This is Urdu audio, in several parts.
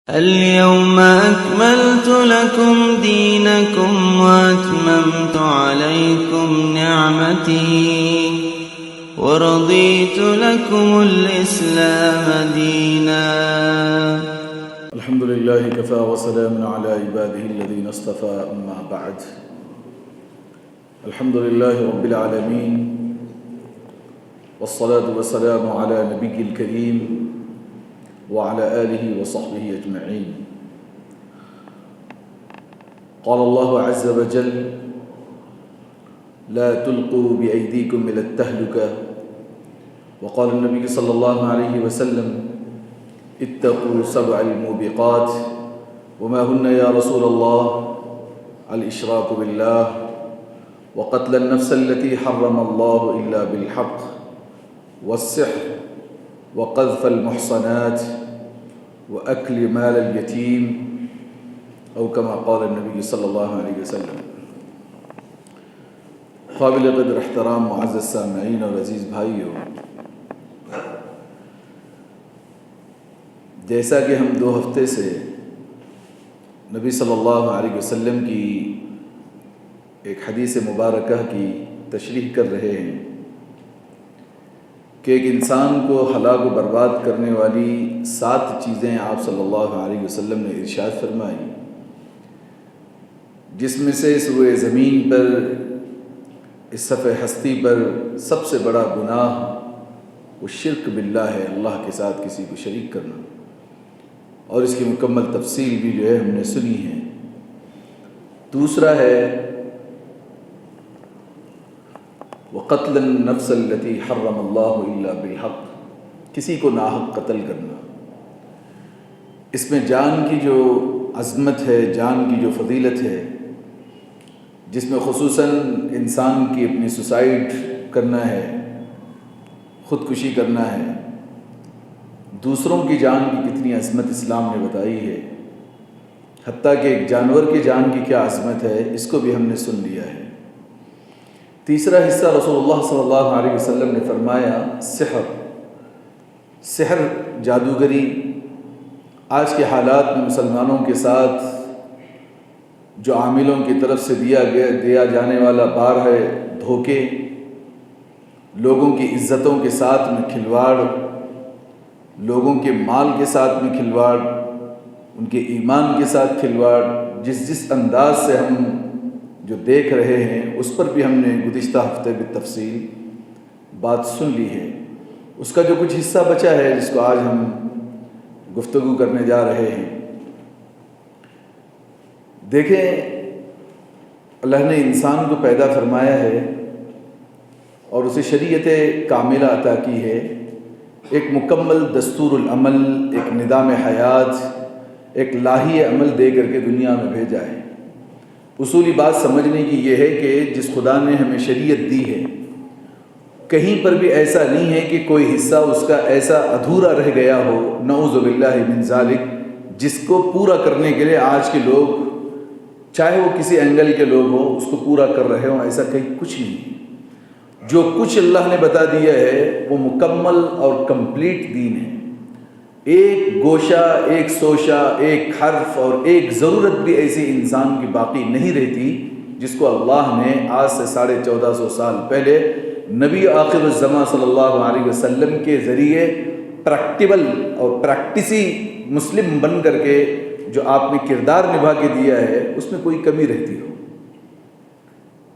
اليوم أكملت لكم دينكم وأتممت عليكم نعمتي ورضيت لكم الإسلام دينا. الحمد لله كفى وسلام على عباده الذين اصطفى أما بعد. الحمد لله رب العالمين والصلاة والسلام على نبي الكريم وعلى آله وصحبه أجمعين. قال الله عز وجل: لا تلقوا بأيديكم إلى التهلكة. وقال النبي صلى الله عليه وسلم: اتقوا 7 الموبقات. وما هن يا رسول الله؟ الإشراك بالله وقتل النفس التي حرم الله إلا بالحق والسحر وقذف المحصنات وأكل مال اليتيم أو كما قال النبي صلی اللہ علیہ وسلم. قابل قدر احترام معزز سامعین اور عزیز بھائیوں، جیسا کہ ہم 2 ہفتے سے نبی صلی اللہ علیہ وسلم کی ایک حدیث مبارکہ کی تشریح کر رہے ہیں کہ ایک انسان کو ہلاک و برباد کرنے والی 7 چیزیں آپ صلی اللہ علیہ وسلم نے ارشاد فرمائی، جس میں سے اس روئے زمین پر، اس صفحہ ہستی پر سب سے بڑا گناہ وہ شرک باللہ ہے، اللہ کے ساتھ کسی کو شریک کرنا، اور اس کی مکمل تفصیل بھی جو ہے ہم نے سنی ہے. دوسرا ہے وقتل النفس التي حرم اللہ الا بالحق، کسی کو ناحق قتل کرنا. اس میں جان کی جو عظمت ہے، جان کی جو فضیلت ہے، جس میں خصوصاً انسان کی اپنی سوسائڈ کرنا ہے، خودکشی کرنا ہے، دوسروں کی جان کی کتنی عظمت اسلام نے بتائی ہے، حتیٰ کہ ایک جانور کی جان کی کیا عظمت ہے، اس کو بھی ہم نے سن لیا ہے. تیسرا حصہ رسول اللہ صلی اللہ علیہ وسلم نے فرمایا سحر، جادوگری. آج کے حالات میں مسلمانوں کے ساتھ جو عاملوں کی طرف سے دیا جانے والا بار ہے دھوکے، لوگوں کی عزتوں کے ساتھ میں کھلواڑ، لوگوں کے مال کے ساتھ میں کھلواڑ، ان کے ایمان کے ساتھ کھلواڑ. جس انداز سے ہم جو دیکھ رہے ہیں اس پر بھی ہم نے گزشتہ ہفتے بالتفصیل بات سن لی ہے. اس کا جو کچھ حصہ بچا ہے جس کو آج ہم گفتگو کرنے جا رہے ہیں. دیکھیں، اللہ نے انسان کو پیدا فرمایا ہے اور اسے شریعت کاملہ عطا کی ہے، ایک مکمل دستور العمل، ایک نظام حیات، ایک لاہی عمل دے کر کے دنیا میں بھیجا ہے. اصولی بات سمجھنے کی یہ ہے کہ جس خدا نے ہمیں شریعت دی ہے، کہیں پر بھی ایسا نہیں ہے کہ کوئی حصہ اس کا ایسا ادھورا رہ گیا ہو، نعوذ باللہ من ذالک، جس کو پورا کرنے کے لیے آج کے لوگ، چاہے وہ کسی اینگل کے لوگ ہوں، اس کو پورا کر رہے ہوں. ایسا کہیں کچھ نہیں. جو کچھ اللہ نے بتا دیا ہے وہ مکمل اور کمپلیٹ دین ہے. ایک گوشہ، ایک سوشہ، ایک حرف اور ایک ضرورت بھی ایسی انسان کی باقی نہیں رہتی جس کو اللہ نے آج سے 1450 سال پہلے نبی آخر الزماں صلی اللہ علیہ وسلم کے ذریعے پریکٹیبل اور پریکٹسی مسلم بن کر کے جو آپ نے کردار نبھا کے دیا ہے، اس میں کوئی کمی رہتی ہو.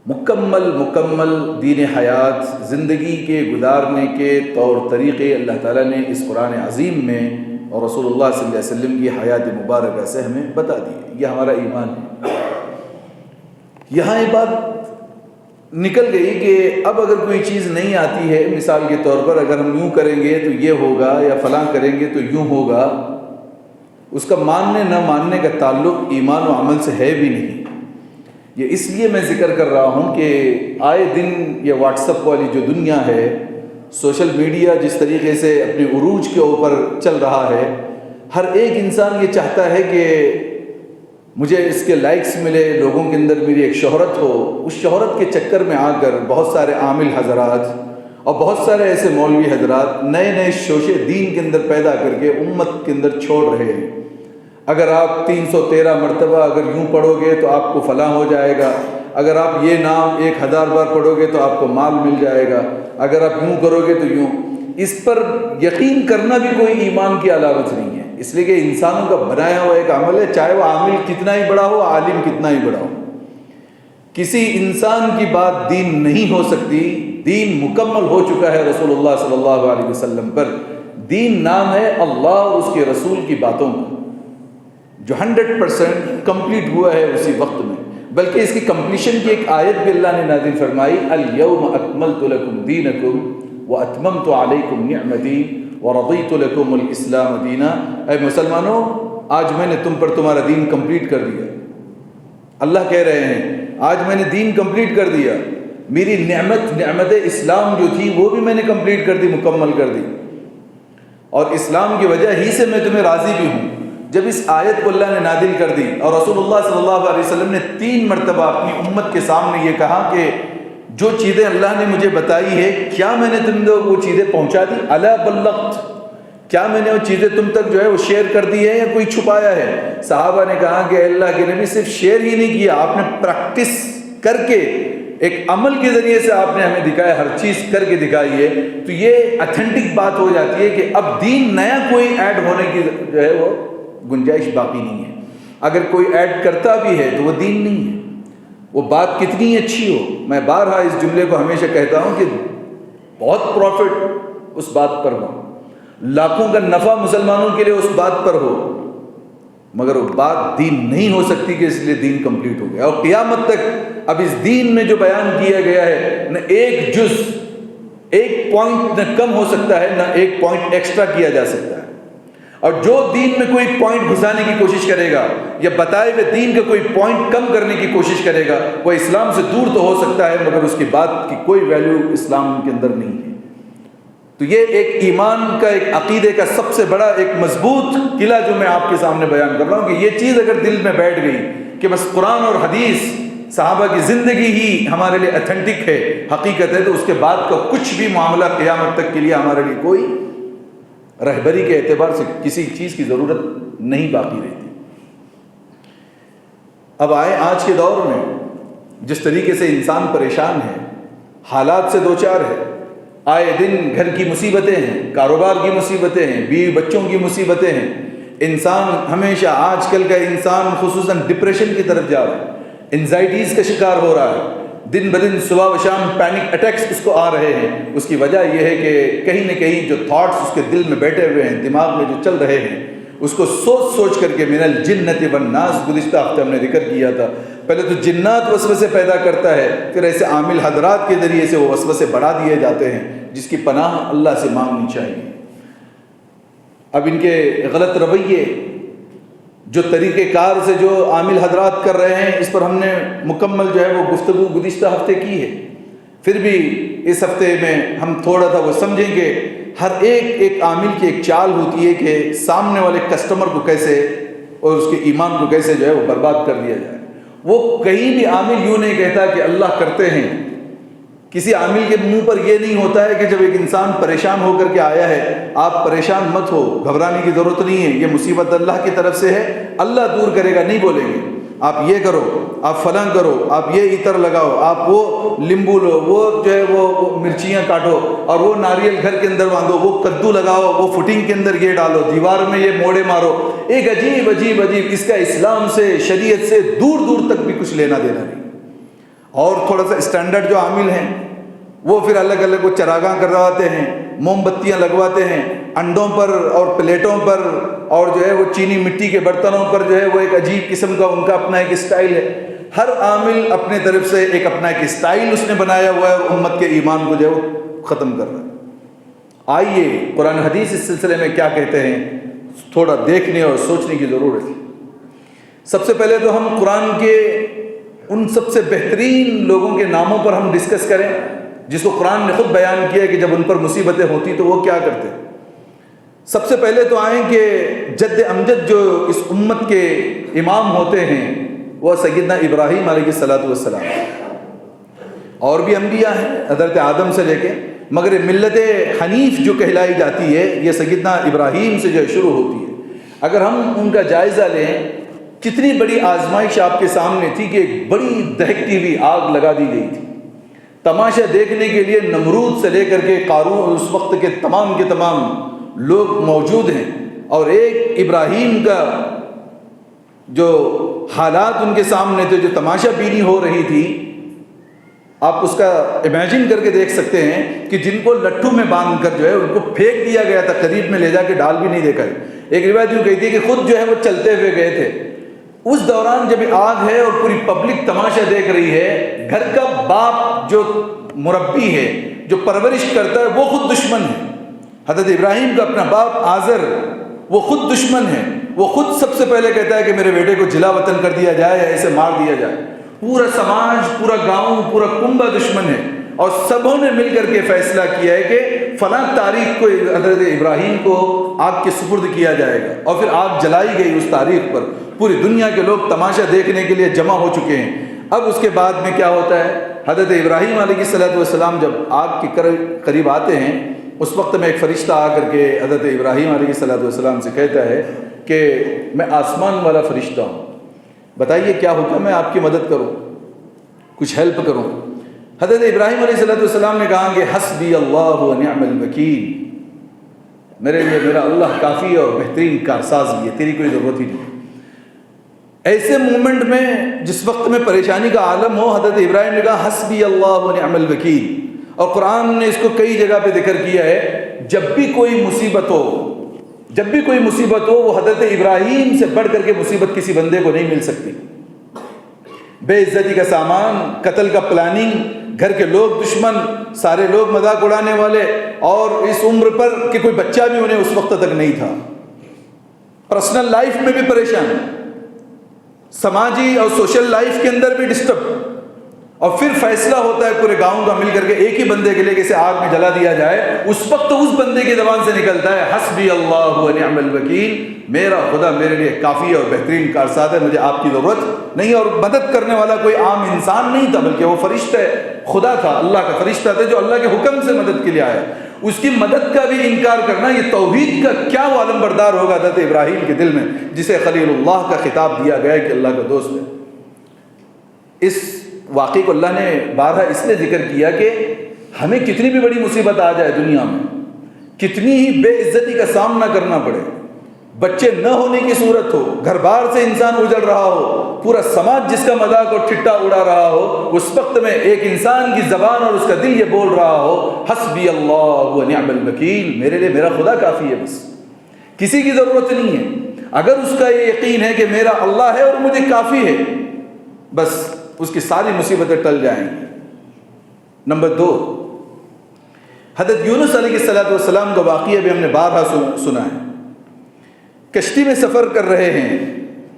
مکمل دین حیات، زندگی کے گزارنے کے طور طریقے اللہ تعالیٰ نے اس قرآن عظیم میں اور رسول اللہ صلی اللہ علیہ وسلم کی حیات مبارکہ سے ہمیں بتا دی. یہ ہمارا ایمان ہے. یہاں یہ بات نکل گئی کہ اب اگر کوئی چیز نہیں آتی ہے، مثال کے طور پر اگر ہم یوں کریں گے تو یہ ہوگا، یا فلاں کریں گے تو یوں ہوگا، اس کا ماننے نہ ماننے کا تعلق ایمان و عمل سے ہے بھی نہیں. یہ اس لیے میں ذکر کر رہا ہوں کہ آئے دن یہ واٹس ایپ والی جو دنیا ہے، سوشل میڈیا جس طریقے سے اپنے عروج کے اوپر چل رہا ہے، ہر ایک انسان یہ چاہتا ہے کہ مجھے اس کے لائکس ملے، لوگوں کے اندر میری ایک شہرت ہو. اس شہرت کے چکر میں آ کر بہت سارے عامل حضرات اور بہت سارے ایسے مولوی حضرات نئے نئے شوشے دین کے اندر پیدا کر کے امت کے اندر چھوڑ رہے ہیں. اگر آپ 313 مرتبہ اگر یوں پڑھو گے تو آپ کو فلاں ہو جائے گا، اگر آپ یہ نام 1000 بار پڑھو گے تو آپ کو مال مل جائے گا، اگر آپ یوں کرو گے تو یوں۔ اس پر یقین کرنا بھی کوئی ایمان کی علامت نہیں ہے، اس لیے کہ انسانوں کا بنایا ہوا ایک عمل ہے، چاہے وہ عامل کتنا ہی بڑا ہو، عالم کتنا ہی بڑا ہو۔ کسی انسان کی بات دین نہیں ہو سکتی، دین مکمل ہو چکا ہے رسول اللہ صلی اللہ علیہ وسلم پر۔ دین نام ہے اللہ اور اس کے رسول کی باتوں کا، جو 100% کمپلیٹ ہوا ہے اسی وقت میں، بلکہ اس کی کمپلیشن کی ایک آیت بھی اللہ نے نازل فرمائی، الیوم اکملت لکم دینکم واتممت علیکم نعمتی ورضیت لکم الاسلام دینا۔ اے مسلمانوں، آج میں نے تم پر تمہارا دین کمپلیٹ کر دیا۔ اللہ کہہ رہے ہیں آج میں نے دین کمپلیٹ کر دیا، میری نعمت اسلام جو تھی وہ بھی میں نے کمپلیٹ کر دی، مکمل کر دی، اور اسلام کی وجہ ہی سے میں تمہیں راضی بھی ہوں۔ جب اس آیت کو اللہ نے نازل کر دی اور رسول اللہ صلی اللہ علیہ وسلم نے 3 مرتبہ اپنی امت کے سامنے یہ کہا کہ جو چیزیں اللہ نے مجھے بتائی ہے، کیا میں نے تم کو وہ چیزیں پہنچا دی؟ الا بلغت، کیا میں نے وہ چیزیں تم تک جو ہے وہ شیئر کر دی ہے یا کوئی چھپایا ہے؟ صحابہ نے کہا کہ اللہ کے نبی صرف شیئر ہی نہیں کیا، آپ نے پریکٹس کر کے ایک عمل کے ذریعے سے آپ نے ہمیں دکھایا، ہر چیز کر کے دکھائی ہے۔ تو یہ اتھینٹک بات ہو جاتی ہے کہ اب دین نیا کوئی ایڈ ہونے کی جو ہے وہ گنجائش باقی نہیں ہے۔ اگر کوئی ایڈ کرتا بھی ہے تو وہ دین نہیں ہے، وہ بات کتنی اچھی ہو۔ میں بارہا اس جملے کو ہمیشہ کہتا ہوں کہ بہت پروفٹ اس بات پر ہو، لاکھوں کا نفع مسلمانوں کے لیے اس بات پر ہو، مگر وہ بات دین نہیں ہو سکتی کہ اس لیے دین کمپلیٹ ہو گیا۔ اور قیامت تک اب اس دین میں جو بیان کیا گیا ہے، نہ ایک جز، ایک پوائنٹ نہ کم ہو سکتا ہے، نہ ایک پوائنٹ ایکسٹرا کیا جا سکتا ہے۔ اور جو دین میں کوئی پوائنٹ گھسانے کی کوشش کرے گا یا بتائے ہوئے دین کا کوئی پوائنٹ کم کرنے کی کوشش کرے گا، وہ اسلام سے دور تو ہو سکتا ہے، مگر اس کی بات کی کوئی ویلیو اسلام کے اندر نہیں ہے۔ تو یہ ایک ایمان کا، ایک عقیدے کا سب سے بڑا ایک مضبوط قلعہ جو میں آپ کے سامنے بیان کر رہا ہوں کہ یہ چیز اگر دل میں بیٹھ گئی کہ بس قرآن اور حدیث، صحابہ کی زندگی ہی ہمارے لیے اتھینٹک ہے، حقیقت ہے، تو اس کے بعد کا کچھ بھی معاملہ قیامت تک کے لیے ہمارے لیے کوئی رہبری کے اعتبار سے کسی چیز کی ضرورت نہیں باقی رہتی۔ اب آئے آج کے دور میں جس طریقے سے انسان پریشان ہے، حالات سے دوچار ہے، آئے دن گھر کی مصیبتیں ہیں، کاروبار کی مصیبتیں ہیں، بیوی بچوں کی مصیبتیں ہیں، انسان ہمیشہ، آج کل کا انسان خصوصاً ڈپریشن کی طرف جا رہا ہے، انزائٹیز کا شکار ہو رہا ہے، دن بدن صبح و شام پینک اٹیکس اس کو آ رہے ہیں۔ اس کی وجہ یہ ہے کہ کہیں نہ کہیں جو تھاٹس اس کے دل میں بیٹھے ہوئے ہیں، دماغ میں جو چل رہے ہیں، اس کو سوچ سوچ کر کے من الجنۃ والناس، گزشتہ ہفتے ہم نے ذکر کیا تھا، پہلے تو جنات وسوسے پیدا کرتا ہے، پھر ایسے عامل حضرات کے ذریعے سے وہ وسوسے بڑھا دیے جاتے ہیں، جس کی پناہ اللہ سے مانگنی چاہیے۔ اب ان کے غلط رویے، جو طریقہ کار سے جو عامل حضرات کر رہے ہیں، اس پر ہم نے مکمل جو ہے وہ گفتگو گزشتہ ہفتے کی ہے۔ پھر بھی اس ہفتے میں ہم تھوڑا سا وہ سمجھیں کہ ہر ایک عامل کی ایک چال ہوتی ہے کہ سامنے والے کسٹمر کو کیسے اور اس کے ایمان کو کیسے جو ہے وہ برباد کر دیا جائے۔ وہ کہیں بھی عامل یوں نہیں کہتا کہ اللہ کرتے ہیں، کسی عامل کے منہ پر یہ نہیں ہوتا ہے کہ جب ایک انسان پریشان ہو کر کے آیا ہے، آپ پریشان مت ہو، گھبرانے کی ضرورت نہیں ہے، یہ مصیبت اللہ کی طرف سے ہے، اللہ دور کرے گا، نہیں بولیں گے آپ یہ کرو، آپ فلاں کرو، آپ یہ عطر لگاؤ، آپ وہ لیمبو لو، وہ جو ہے وہ مرچیاں کاٹو، اور وہ ناریل گھر کے اندر باندھو، وہ کدو لگاؤ، وہ فٹنگ کے اندر یہ ڈالو، دیوار میں یہ موڑے مارو۔ ایک عجیب عجیب عجیب، اس کا اسلام سے، شریعت سے دور دور تک بھی کچھ لینا دینا نہیں۔ اور تھوڑا سا اسٹینڈرڈ جو عامل ہیں، وہ پھر الگ الگ وہ چراغاں کرواتے ہیں، موم بتیاں لگواتے ہیں انڈوں پر اور پلیٹوں پر، اور جو ہے وہ چینی مٹی کے برتنوں پر جو ہے وہ ایک عجیب قسم کا ان کا اپنا ایک اسٹائل ہے۔ ہر عامل اپنے طرف سے ایک اپنا ایک اسٹائل اس نے بنایا ہوا ہے، اور امت کے ایمان کو جو ہے وہ ختم کر رہا ہے۔ آئیے قرآن حدیث اس سلسلے میں کیا کہتے ہیں، تھوڑا دیکھنے اور سوچنے کی ضرورت ہے۔ سب سے پہلے تو ہم قرآن کے ان سب سے بہترین لوگوں کے ناموں پر ہم ڈسکس کریں، جس کو قرآن نے خود بیان کیا کہ جب ان پر مصیبتیں ہوتی تو وہ کیا کرتے۔ سب سے پہلے تو آئیں کہ جد امجد جو اس امت کے امام ہوتے ہیں وہ سیدنا ابراہیم علیہ السلام، اور بھی انبیاء ہیں حضرت آدم سے لے کے، مگر ملت حنیف جو کہلائی جاتی ہے یہ سیدنا ابراہیم سے جو شروع ہوتی ہے۔ اگر ہم ان کا جائزہ لیں، کتنی بڑی آزمائش آپ کے سامنے تھی کہ ایک بڑی دہکتی ہوئی آگ لگا دی گئی تھی، تماشا دیکھنے کے لیے نمرود سے لے کر کے قارون اس وقت کے تمام لوگ موجود ہیں، اور ایک ابراہیم کا جو حالات ان کے سامنے تھے، جو تماشا بینی ہو رہی تھی، آپ اس کا امیجن کر کے دیکھ سکتے ہیں کہ جن کو لٹھو میں باندھ کر جو ہے ان کو پھینک دیا گیا تھا، قریب میں لے جا کے ڈال بھی نہیں دیکھا۔ ایک روایت یوں کہتی ہے کہ خود جو ہے وہ چلتے ہوئے گئے تھے۔ اس دوران جب آگ ہے اور پوری پبلک تماشا دیکھ رہی ہے، گھر کا باپ جو مربی ہے، جو پرورش کرتا ہے، وہ خود دشمن ہے۔ حضرت ابراہیم کا اپنا باپ آزر، وہ خود دشمن ہے، وہ خود سب سے پہلے کہتا ہے کہ میرے بیٹے کو جلا وطن کر دیا جائے یا اسے مار دیا جائے۔ پورا سماج، پورا گاؤں، پورا کنبہ دشمن ہے، اور سبوں نے مل کر کے فیصلہ کیا ہے کہ فلاں تاریخ کو حضرت ابراہیم کو آگ کے سپرد کیا جائے گا، اور پھر آگ جلائی گئی اس تاریخ پر۔ پوری دنیا کے لوگ تماشا دیکھنے کے لیے جمع ہو چکے ہیں۔ اب اس کے بعد میں کیا ہوتا ہے، حضرت ابراہیم علیہ السلام جب آگ کے قریب آتے ہیں، اس وقت میں ایک فرشتہ آ کر کے حضرت ابراہیم علیہ السلام سے کہتا ہے کہ میں آسمان والا فرشتہ ہوں، بتائیے کیا حکم ہے، آپ کی مدد کروں، کچھ ہیلپ کروں۔ حضرت ابراہیم علیہ السلام نے کہا کہ حسبی اللہ و نعم الوکیل، میرے لیے میرا اللہ کافی ہے اور بہترین کارساز بھی ہے، تیری کوئی ضرورت ہی نہیں۔ ایسے مومنٹ میں جس وقت میں پریشانی کا عالم ہو، حضرت ابراہیم نے کہا حسبی اللہ و نعم الوکیل، اور قرآن نے اس کو کئی جگہ پہ ذکر کیا ہے۔ جب بھی کوئی مصیبت ہو وہ حضرت ابراہیم سے بڑھ کر کے مصیبت کسی بندے کو نہیں مل سکتی۔ بے عزتی کا سامان، قتل کا پلاننگ، گھر کے لوگ دشمن، سارے لوگ مذاق اڑانے والے، اور اس عمر پر کہ کوئی بچہ بھی انہیں اس وقت تک نہیں تھا۔ پرسنل لائف میں بھی پریشان، سماجی اور سوشل لائف کے اندر بھی ڈسٹرب، اور پھر فیصلہ ہوتا ہے پورے گاؤں کا مل کر کے ایک ہی بندے کے لیے کہ اسے آگ میں جلا دیا جائے۔ اس وقت اس بندے کی زبان سے نکلتا ہے حسبی اللہ و نعم الوکیل، میرا خدا میرے لیے کافی ہے اور بہترین کارساز ہے، مجھے آپ کی ضرورت نہیں۔ اور مدد کرنے والا کوئی عام انسان نہیں تھا، بلکہ وہ فرشتہ خدا تھا، اللہ کا فرشتہ تھا جو اللہ کے حکم سے مدد کے لیے آیا۔ اس کی مدد کا بھی انکار کرنا، یہ توحید کا کیا وہ علم بردار ہوگا حضرت ابراہیم کے دل میں، جسے خلیل اللہ کا خطاب دیا گیا ہے کہ اللہ کا دوست ہے۔ اس واقعے کو اللہ نے بارہا اس لیے ذکر کیا کہ ہمیں کتنی بھی بڑی مصیبت آ جائے دنیا میں، کتنی ہی بے عزتی کا سامنا کرنا پڑے، بچے نہ ہونے کی صورت ہو، گھر بار سے انسان اجڑ رہا ہو، پورا سماج جس کا مذاق اور ٹھٹا اڑا رہا ہو، اس وقت میں ایک انسان کی زبان اور اس کا دل یہ بول رہا ہو حسبی اللہ و نعم الوکیل، میرے لیے میرا خدا کافی ہے، بس کسی کی ضرورت نہیں ہے۔ اگر اس کا یہ یقین ہے کہ میرا اللہ ہے اور مجھے کافی ہے، بس اس کی ساری مصیبتیں ٹل جائیں گی۔ نمبر 2، حضرت یونس علیہ السلام کا واقعہ بھی ہم نے بارہا سنا ہے۔ کشتی میں سفر کر رہے ہیں،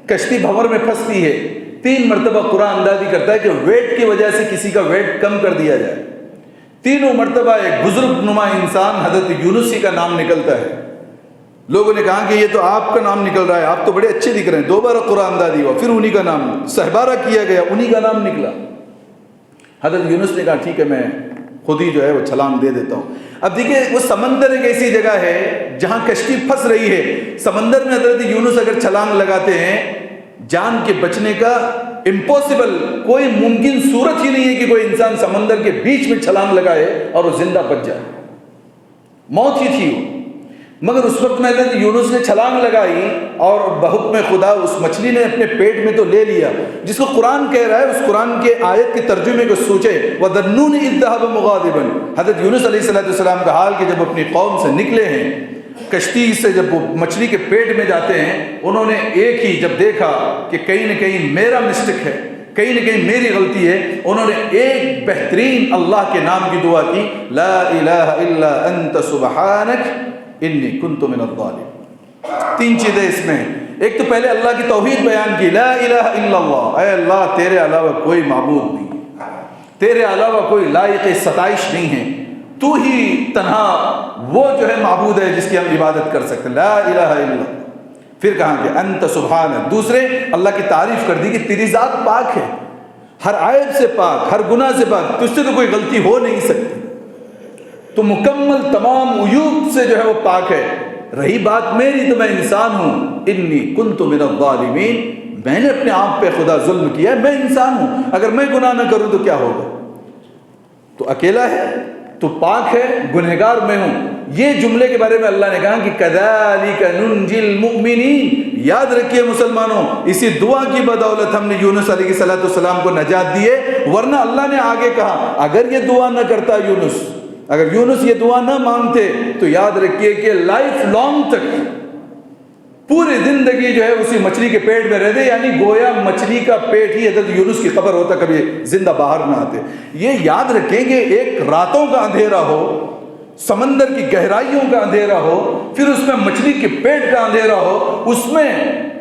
کشتی بھنور میں پھنستی ہے، 3 مرتبہ قرآن اندازی کرتا ہے کہ ویٹ کی وجہ سے کسی کا ویٹ کم کر دیا جائے۔ تینوں مرتبہ ایک بزرگ نما انسان حضرت یونس ہی کا نام نکلتا ہے۔ لوگوں نے کہا کہ یہ تو آپ کا نام نکل رہا ہے، آپ تو بڑے اچھے دکھ رہے ہیں۔ 2 بار قرآن اندازی ہوا، پھر انہی کا نام سہبارہ کیا گیا، انہی کا نام نکلا۔ حضرت یونس نے کہا ٹھیک ہے، میں خود ہی جو ہے وہ چھلانگ دے دیتا ہوں۔ اب دیکھیے وہ سمندر ایک ایسی جگہ ہے جہاں کشتی پھنس رہی ہے، سمندر میں حضرت یونس اگر چھلانگ لگاتے ہیں، جان کے بچنے کا امپاسبل، کوئی ممکن صورت ہی نہیں ہے کہ کوئی انسان سمندر کے بیچ میں چھلانگ لگائے اور وہ زندہ بچ جائے، موت ہی تھی وہ۔ مگر اس وقت میں حضرت یونس نے چھلانگ لگائی اور بحکم خدا اس مچھلی نے اپنے پیٹ میں تو لے لیا، جس کو قرآن کہہ رہا ہے، اس قرآن کے آیت کے ترجمے کو سوچے، وَذَنُّونِ إِذْ ذَهَبَ مُغَاضِبًا۔ حضرت یونس علیہ السلام کا حال کہ جب اپنی قوم سے نکلے ہیں، کشتی سے جب وہ مچھلی کے پیٹ میں جاتے ہیں، انہوں نے ایک ہی جب دیکھا کہ کہیں نہ کہیں میرا مسٹیک ہے، کہیں نہ کہیں میری غلطی ہے، انہوں نے ایک بہترین اللہ کے نام کی دعا کی، لا الہ الا انت سبحانک انی کنت من الظالمین۔ 3 چیزیں اس میں، ایک تو پہلے اللہ کی توحید بیان کی، لا الہ الا اللہ، اے اللہ تیرے علاوہ کوئی معبود نہیں، تیرے علاوہ کوئی لائق ستائش نہیں ہے، تو ہی تنہا وہ جو ہے معبود ہے جس کی ہم عبادت کر سکتے ہیں، لا الہ الا اللہ۔ پھر کہاں کہ انت سبحانک، دوسرے اللہ کی تعریف کر دی کہ تیری ذات پاک ہے، ہر عیب سے پاک، ہر گناہ سے پاک، تجھ سے تو کوئی غلطی ہو نہیں سکتی، تو مکمل تمام عیوب سے جو ہے وہ پاک ہے۔ رہی بات میری تو میں انسان ہوں، انی کنت من الظالمین، میں نے اپنے آپ پہ خدا ظلم کیا ہے، میں انسان ہوں، اگر میں گناہ نہ کروں تو کیا ہوگا؟ تو اکیلا ہے، تو پاک ہے، گنہگار میں ہوں۔ یہ جملے کے بارے میں اللہ نے کہا کہ کذالک ننجی المؤمنین، یاد رکھیے مسلمانوں، اسی دعا کی بدولت ہم نے یونس علیہ السلام کو نجات دی ہے، ورنہ اللہ نے آگے کہا اگر یہ دعا نہ کرتا یونس، اگر یونس یہ دعا نہ مانگتے تو یاد رکھیے کہ لائف لانگ تک پوری زندگی جو ہے اسی مچھلی کے پیٹ میں رہتے، یعنی گویا مچھلی کا پیٹ ہی حضرت یونس کی قبر ہوتا، کبھی زندہ باہر نہ آتے۔ یہ یاد رکھیں کہ ایک راتوں کا اندھیرا ہو، سمندر کی گہرائیوں کا اندھیرا ہو، پھر اس میں مچھلی کے پیٹ کا اندھیرا ہو، اس میں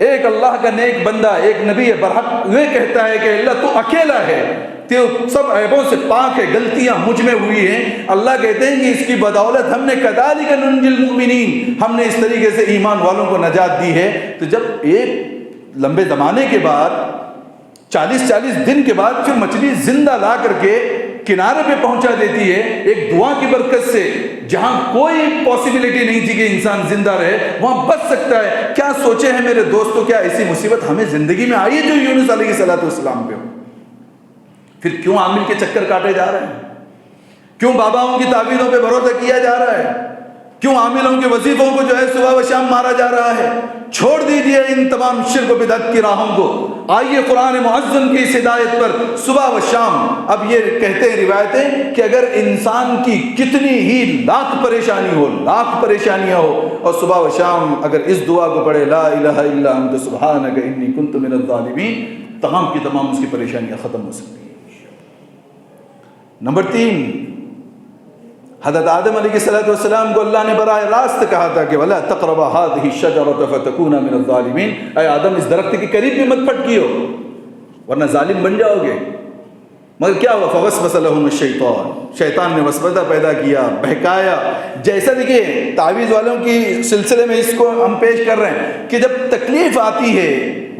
ایک اللہ کا نیک بندہ، ایک نبی برحق یہ کہتا ہے کہ اللہ تو اکیلا ہے، تو سب عیبوں سے پاک ہے، غلطیاں مجھ میں ہوئی ہیں۔ اللہ کہتے ہیں کہ اس کی بدولت ہم نے کذالک ننجی المؤمنین، ہم نے اس طریقے سے ایمان والوں کو نجات دی ہے۔ تو جب ایک لمبے زمانے کے بعد 40 دن کے بعد پھر مچھلی زندہ لا کر کے کنارے پہ پہنچا دیتی ہے ایک دعا کی برکت سے، جہاں کوئی پاسبلٹی نہیں تھی کہ انسان زندہ رہے وہاں بچ سکتا ہے۔ کیا سوچے ہیں میرے دوستو، کیا ایسی مصیبت ہمیں زندگی میں آئی ہے جو یونس علیہ السلام پہ ہو؟ پھر کیوں عامل کے چکر کاٹے جا رہے ہیں؟ کیوں باباؤں کی تعویذوں پہ بھروسہ کیا جا رہا ہے؟ کیوں عاملوں کے وظیفوں کو جو ہے صبح و شام مارا جا رہا ہے؟ چھوڑ دیجئے ان تمام شرک و بدعت کی راہوں کو، آئیے قرآن معظم کی اس ہدایت پر صبح و شام۔ اب یہ کہتے ہیں روایتیں کہ اگر انسان کی کتنی ہی لاکھ پریشانی ہو، لاکھ پریشانیاں ہو، اور صبح و شام اگر اس دعا کو پڑھے لا الہ الا انت سبحانک انی کنت من الظالمین، تمام کی تمام اس کی پریشانیاں ختم ہو سکتی ہیں۔ نمبر 3، حضرت آدم علیہ السلام کو اللہ نے براہ راست کہا تھا کہ وَلَا تَقْرَبَا هَٰذِهِ الشَّجَرَةَ فَتَكُونَ مِنَ الظَّالِمِينَ، اے آدم اس درخت کے قریب بھی مت پھٹکیو ورنہ ظالم بن جاؤ گے۔ مگر کیا ہوا؟ فَوَسْوَسَ لَهُمُ الشَّيْطَانُ، شیطان نے وسوسہ پیدا کیا، بہکایا۔ جیسا دیکھیے تعویذ والوں کی سلسلے میں اس کو ہم پیش کر رہے ہیں کہ جب تکلیف آتی ہے،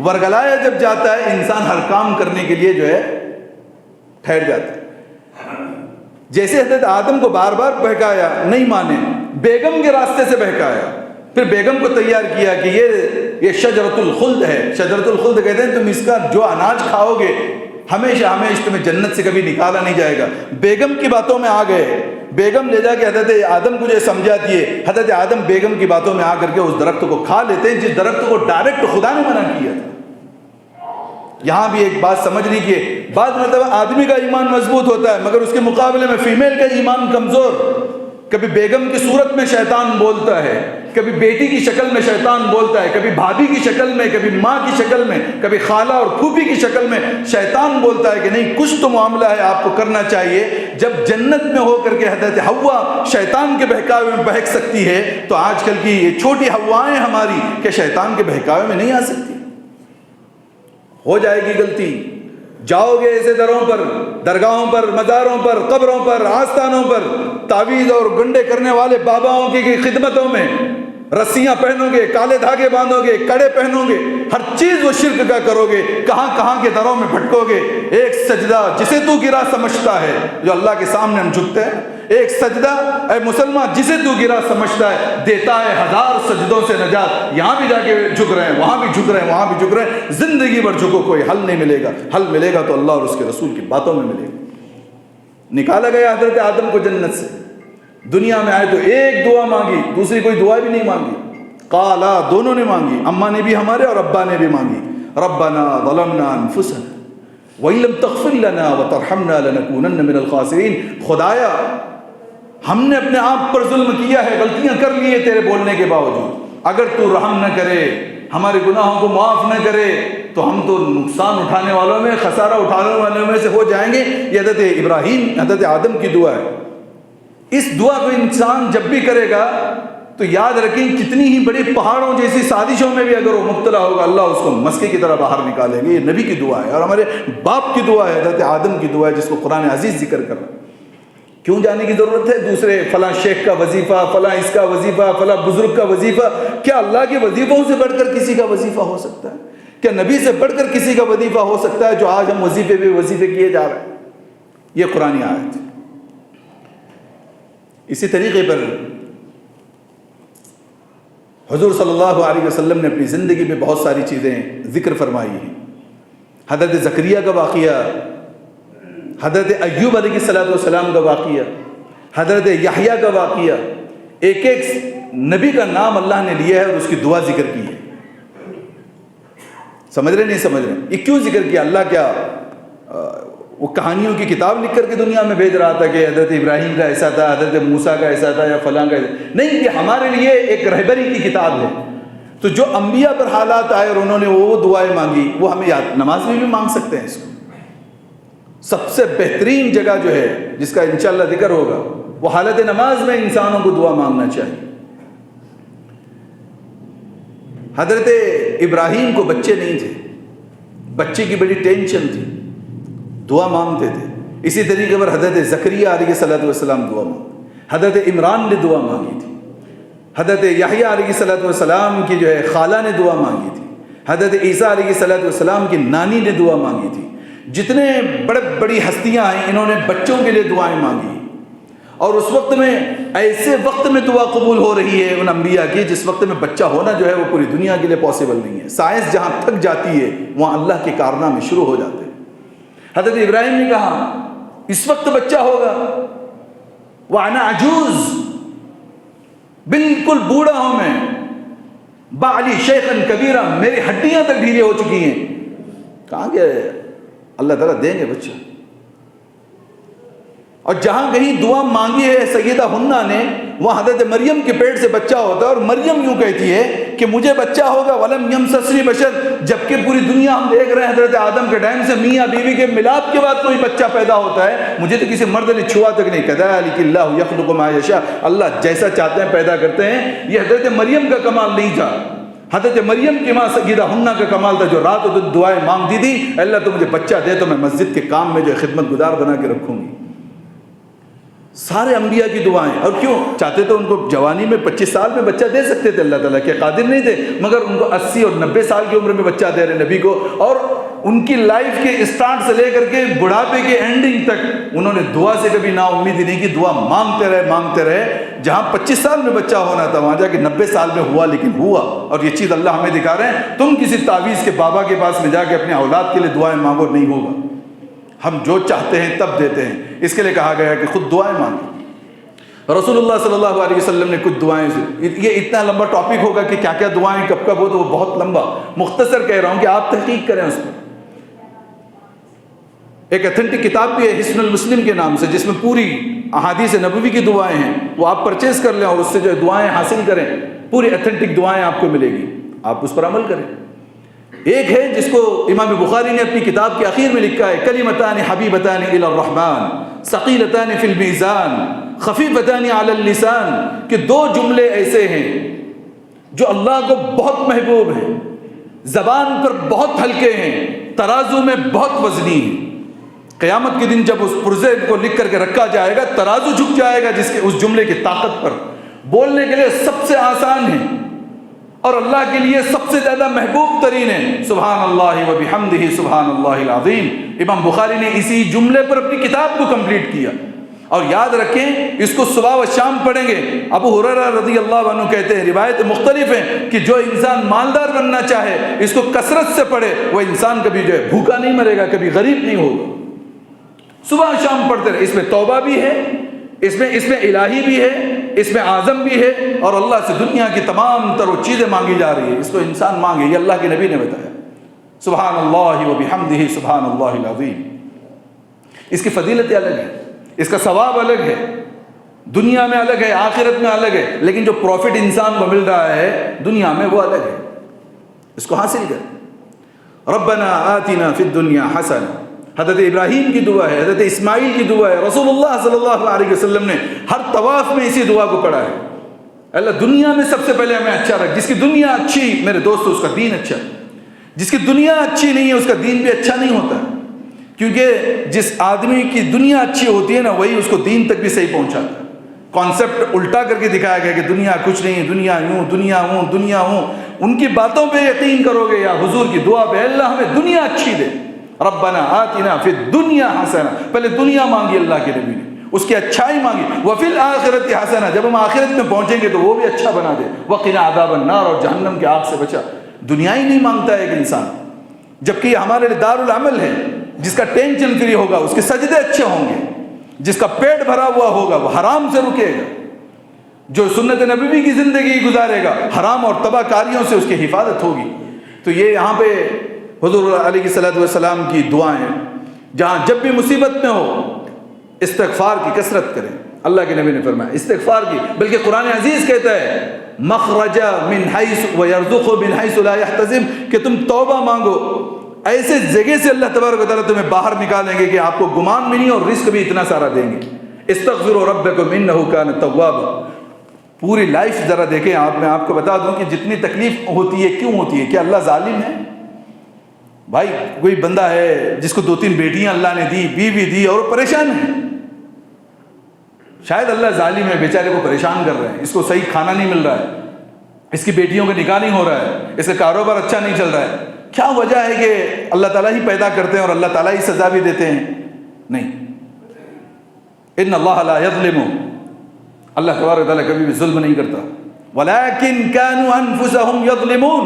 ورگلایا جب جاتا ہے، انسان ہر کام کرنے کے لیے جو ہے ٹھہر جاتا ہے۔ جیسے حضرت آدم کو بار بار بہکایا، نہیں مانے، بیگم کے راستے سے بہکایا، پھر بیگم کو تیار کیا کہ یہ شجرۃ الخلد ہے۔ شجرۃ الخلد کہتے ہیں تم اس کا جو اناج کھاؤ گے ہمیشہ ہمیشہ تمہیں جنت سے کبھی نکالا نہیں جائے گا۔ بیگم کی باتوں میں آ گئے، بیگم لے جا کے حضرت آدم کو جو سمجھاتی ہے، حضرت آدم بیگم کی باتوں میں آ کر کے اس درخت کو کھا لیتے ہیں جس درخت کو ڈائریکٹ خدا نے منع کیا تھا۔ یہاں بھی ایک بات سمجھنی کی، بعض مرتبہ آدمی کا ایمان مضبوط ہوتا ہے مگر اس کے مقابلے میں فیمیل کا ایمان کمزور۔ کبھی بیگم کی صورت میں شیطان بولتا ہے، کبھی بیٹی کی شکل میں شیطان بولتا ہے، کبھی بھابھی کی شکل میں، کبھی ماں کی شکل میں، کبھی خالہ اور پھوپھی کی شکل میں شیطان بولتا ہے کہ نہیں کچھ تو معاملہ ہے، آپ کو کرنا چاہیے۔ جب جنت میں ہو کر کے حضرت حوا شیطان کے بہکاوے میں بہک سکتی ہے تو آج کل کی یہ چھوٹی ہوائیں ہماری کہ شیطان کے بہکاوے میں نہیں آ سکتی۔ ہو جائے گی غلطی، جاؤ گے ایسے دروں پر، درگاہوں پر، مزاروں پر، قبروں پر، آستانوں پر، تعویذ اور گنڈے کرنے والے باباؤں کی خدمتوں میں رسیاں پہنو گے، کالے دھاگے باندھو گے، کڑے پہنو گے، ہر چیز وہ شرک کا کرو گے، کہاں کہاں کے دروں میں بھٹکو گے۔ ایک سجدہ جسے تو گرا سمجھتا ہے، جو اللہ کے سامنے ہم جھکتے ہیں، ایک سجدہ اے مسلمان جسے تو گرا سمجھتا ہے دیتا ہے 1000 سجدوں سے نجات۔ یہاں بھی جا کے جھک رہے ہیں، وہاں بھی جھک رہے ہیں، وہاں بھی جھک رہے ہیں، زندگی بھر جھکو، کوئی حل نہیں ملے گا۔ حل ملے گا تو اللہ اور اس کے رسول کی باتوں میں ملے گا۔ نکالا گیا حضرت آدم کو جنت سے، دنیا میں آئے تو ایک دعا مانگی، دوسری کوئی دعا بھی نہیں مانگی، قالا دونوں نے مانگی، اماں نے بھی ہمارے اور ابا نے بھی مانگی، ربنا ظلمنا انفسنا وَإِن لَّمْ تَغْفِرْ لَنَا وَتَرْحَمْنَا لَنَكُونَنَّ مِنَ الْخَاسِرِينَ۔ خدایا ہم نے اپنے آپ پر ظلم کیا ہے، غلطیاں کر لی ہیں تیرے بولنے کے باوجود، اگر تو رحم نہ کرے، ہمارے گناہوں کو معاف نہ کرے تو ہم تو نقصان اٹھانے والوں میں، خسارہ اٹھانے والوں میں سے ہو جائیں گے۔ یہ حضرت ابراہیم، حضرت آدم کی دعا ہے۔ اس دعا کو انسان جب بھی کرے گا تو یاد رکھیں کتنی ہی بڑی پہاڑوں جیسی سازشوں میں بھی اگر وہ مبتلا ہوگا اللہ اس کو مسکے کی طرح باہر نکالیں گے۔ یہ نبی کی دعا ہے اور ہمارے باپ کی دعا ہے، حضرت آدم کی دعا ہے جس کو قرآن عزیز ذکر کر رہا ہے۔ کیوں جانے کی ضرورت ہے دوسرے فلاں شیخ کا وظیفہ، فلاں اس کا وظیفہ، فلاں بزرگ کا وظیفہ؟ کیا اللہ کے وظیفوں سے بڑھ کر کسی کا وظیفہ ہو سکتا ہے؟ کیا نبی سے بڑھ کر کسی کا وظیفہ ہو سکتا ہے جو آج ہم وظیفے پہ وظیفے کیے جا رہے ہیں؟ یہ قرآن آیت۔ اسی طریقے پر حضور صلی اللہ علیہ وسلم نے اپنی زندگی میں بہت ساری چیزیں ذکر فرمائی ہیں. حضرت زکریا کا واقعہ، حضرت ایوب علیہ السلام کا واقعہ، حضرت یحییٰ کا واقعہ، ایک ایک نبی کا نام اللہ نے لیا ہے اور اس کی دعا ذکر کی ہے. سمجھ رہے نہیں سمجھ رہے؟ یہ کیوں ذکر کیا؟ اللہ کیا وہ کہانیوں کی کتاب لکھ کر کے دنیا میں بھیج رہا تھا کہ حضرت ابراہیم کا ایسا تھا، حضرت موسیٰ کا ایسا تھا، یا فلاں کا ایسا؟ نہیں، یہ ہمارے لیے ایک رہبری کی کتاب ہے. تو جو انبیاء پر حالات آئے اور انہوں نے وہ دعائیں مانگی، وہ ہمیں یاد نماز میں بھی مانگ سکتے ہیں. اس کو سب سے بہترین جگہ جو ہے جس کا انشاءاللہ ذکر ہوگا، وہ حالت نماز میں انسانوں کو دعا مانگنا چاہیے. حضرت ابراہیم کو بچے نہیں تھے، بچے کی بڑی ٹینشن تھی، دعا مانگتے تھے. اسی طریقے پر حضرت زکریا علیہ السلام دعا مانگتے، حضرت عمران نے دعا مانگی تھی، حضرت یحییٰ علیہ السلام کی جو ہے خالہ نے دعا مانگی تھی، حضرت عیسیٰ علیہ السلام کی نانی نے دعا مانگی تھی. جتنے بڑی ہستیاں ہیں انہوں نے بچوں کے لیے دعائیں مانگی. اور اس وقت میں ایسے وقت میں دعا قبول ہو رہی ہے ان انبیاء کی جس وقت میں بچہ ہونا جو ہے وہ پوری دنیا کے لیے پاسبل نہیں ہے. سائنس جہاں تھک جاتی ہے وہاں اللہ کے کارنامے شروع ہو جاتے ہیں. حضرت ابراہیم نے کہا اس وقت بچہ ہوگا، وَأَنَا عَجُوز، بالکل بوڑھا ہوں میں، بَعْلِي شَيْخًا كَبِيرًا، میری ہڈیاں تک ڈھیلے ہو چکی ہیں. کہاں کہ اللہ تعالیٰ دیں گے بچہ. اور جہاں کہیں دعا مانگی ہے سیدہ حنہ نے، وہاں حضرت مریم کے پیٹ سے بچہ ہوتا ہے اور مریم یوں کہتی ہے کہ مجھے بچہ ہوگا وَلَمْ يَمْسَسْنِي بَشَرٌ، جبکہ پوری دنیا ہم دیکھ رہے ہیں حضرت آدم کے ٹائم سے میاں بیوی کے ملاپ کے بعد کوئی بچہ پیدا ہوتا ہے، مجھے تو کسی مرد نے چھوا تک نہیں. كَذَلِكَ اللَّهُ يَخْلُقُ مَا يَشَاءُ، اللہ جیسا چاہتے ہیں پیدا کرتے ہیں. یہ حضرت مریم کا کمال نہیں تھا، حضرت مریم کی ماں سیدہ حنہ کا کمال تھا جو رات و دن دعائیں مانگتی تھی، اللہ تو مجھے بچہ دے تو میں مسجد کے کام میں جو خدمت گزار بنا کے رکھوں گی. سارے انبیاء کی دعائیں. اور کیوں چاہتے تو ان کو جوانی میں 25 سال میں بچہ دے سکتے تھے، اللہ تعالیٰ کے قادر نہیں تھے، مگر ان کو 80 اور 90 سال کی عمر میں بچہ دے رہے نبی کو. اور ان کی لائف کے اسٹارٹ سے لے کر کے بڑھاپے کے اینڈنگ تک انہوں نے دعا سے کبھی نا امیدی نہیں کی، دعا مانگتے رہے. جہاں 25 سال میں بچہ ہونا تھا وہاں جا کے 90 سال میں ہوا، لیکن ہوا. اور یہ چیز اللہ ہمیں دکھا رہے ہیں، تم کسی تعویذ کے بابا کے پاس میں جا کے اپنے اولاد کے لیے دعائیں مانگو، نہیں ہوگا. ہم جو چاہتے ہیں تب دیتے ہیں. اس کے لیے کہا گیا کہ خود دعائیں مانگو. رسول اللہ صلی اللہ علیہ وسلم نے کچھ دعائیں، یہ اتنا لمبا ٹاپک ہوگا کہ کیا کیا دعائیں کب کب ہو تو وہ بہت لمبا، مختصر کہہ رہا ہوں کہ آپ تحقیق کریں اس پر. ایک ایتھنٹک کتاب بھی ہے حصن المسلم کے نام سے جس میں پوری احادیث نبوی کی دعائیں ہیں، وہ آپ پرچیز کر لیں اور اس سے جو دعائیں حاصل کریں، پوری ایتھنٹک دعائیں آپ کو ملے گی، آپ اس پر عمل کریں. ایک ہے جس کو امام بخاری نے اپنی کتاب کے آخر میں لکھا ہے، کلمتان حبیبتان الی الرحمن ثقیلتان فی المیزان خفیفتان علی اللسان، کہ دو جملے ایسے ہیں جو اللہ کو بہت محبوب ہیں، زبان پر بہت ہلکے ہیں، ترازو میں بہت وزنی ہیں. قیامت کے دن جب اس پرزے کو لکھ کر کے رکھا جائے گا ترازو جھک جائے گا جس کے اس جملے کی طاقت پر. بولنے کے لیے سب سے آسان ہے اور اللہ کے لیے سب سے زیادہ محبوب ترین ہے، سبحان اللہ و بحمدہ سبحان اللہ العظیم. امام بخاری نے اسی جملے پر اپنی کتاب کو کمپلیٹ کیا. اور یاد رکھیں اس کو صبح و شام پڑھیں گے. ابو ہریرہ رضی اللہ عنہ کہتے ہیں، روایت مختلف ہیں کہ جو انسان مالدار بننا چاہے اس کو کثرت سے پڑھے، وہ انسان کبھی جو ہے بھوکا نہیں مرے گا، کبھی غریب نہیں ہوگا. صبح شام پڑھتے رہے. اس میں توبہ بھی ہے، اس میں الہی بھی ہے، اس میں اعظم بھی ہے، اور اللہ سے دنیا کی تمام تر وہ چیزیں مانگی جا رہی ہے. اس کو انسان مانگے، یہ اللہ کے نبی نے بتایا. سبحان اللہ و بحمدہ سبحان اللہ العظیم. اس کی فضیلتیں الگ ہیں، اس کا ثواب الگ ہے، دنیا میں الگ ہے، آخرت میں الگ ہے. لیکن جو پروفٹ انسان کو مل رہا ہے دنیا میں وہ الگ ہے. اس کو حاصل کر. ربنا آتنا فی الدنیا حسنہ، حضرت ابراہیم کی دعا ہے، حضرت اسماعیل کی دعا ہے. رسول اللہ صلی اللہ علیہ وسلم نے ہر طواف میں اسی دعا کو پڑھا ہے. اللہ دنیا میں سب سے پہلے ہمیں اچھا رکھ. جس کی دنیا اچھی میرے دوستو اس کا دین اچھا. جس کی دنیا اچھی نہیں ہے اس کا دین بھی اچھا نہیں ہوتا، کیونکہ جس آدمی کی دنیا اچھی ہوتی ہے نا وہی اس کو دین تک بھی صحیح پہنچاتا ہے. کانسیپٹ الٹا کر کے دکھایا گیا کہ دنیا کچھ نہیں، دنیا یوں، دنیا ہوں، دنیا ہوں. ان کی باتوں پہ یقین کرو گے یا حضور کی دعا پہ، اللہ ہمیں دنیا اچھی دے. ربنا آتنا فی الدنیا حسنہ، پہلے دنیا مانگی اللہ کے نبی نے. اس کی اچھائی مانگی. وفی الآخرۃ حسنہ، جب ہم آخرت میں پہنچیں گے تو وہ بھی اچھا بنا دے. وقنا عذاب النار، اور جہنم کی آگ سے بچا. دنیا ہی نہیں مانگتا ہے ایک انسان، جبکہ یہ ہمارے لیے دار العمل ہے. جس کا ٹینشن فری ہوگا اس کے سجدے اچھے ہوں گے، جس کا پیٹ بھرا ہوا ہوگا وہ حرام سے رکے گا، جو سنت نبوی کی زندگی گزارے گا حرام اور تباہ کاریوں سے اس کی حفاظت ہوگی. تو یہ یہاں پہ حضور علیہ الصلوۃ والسلام کی دعائیں، جہاں جب بھی مصیبت میں ہو استغفار کی کثرت کریں. اللہ کے نبی نے فرمایا استغفار کی، بلکہ قرآن عزیز کہتا ہے مخرج من حیث ویرزق من حیث لا یحتسب، کہ تم توبہ مانگو ایسے جگہ سے اللہ تبارک و تعالیٰ تمہیں باہر نکالیں گے کہ آپ کو گمان بھی نہیں اور رزق بھی اتنا سارا دیں گے. استغفروا ربکم انہ کان توابا. پوری لائف ذرا دیکھیں آپ. میں آپ کو بتا دوں کہ جتنی تکلیف ہوتی ہے کیوں ہوتی ہے؟ کیا اللہ ظالم ہے؟ بھائی کوئی بندہ ہے جس کو 2-3 بیٹیاں اللہ نے دی، بیوی دی، اور وہ پریشان ہے. شاید اللہ ظالم ہے، بیچارے کو پریشان کر رہے ہیں، اس کو صحیح کھانا نہیں مل رہا ہے، اس کی بیٹیوں کا نکاح نہیں ہو رہا ہے، اس کا کاروبار اچھا نہیں چل رہا ہے. کیا وجہ ہے کہ اللہ تعالیٰ ہی پیدا کرتے ہیں اور اللہ تعالیٰ ہی سزا بھی دیتے ہیں؟ نہیں. ان اللہ لا یظلم، اللہ تبارک و تعالیٰ کبھی بھی ظلم نہیں کرتا. ولیکن کانوا انفسہم یظلمون،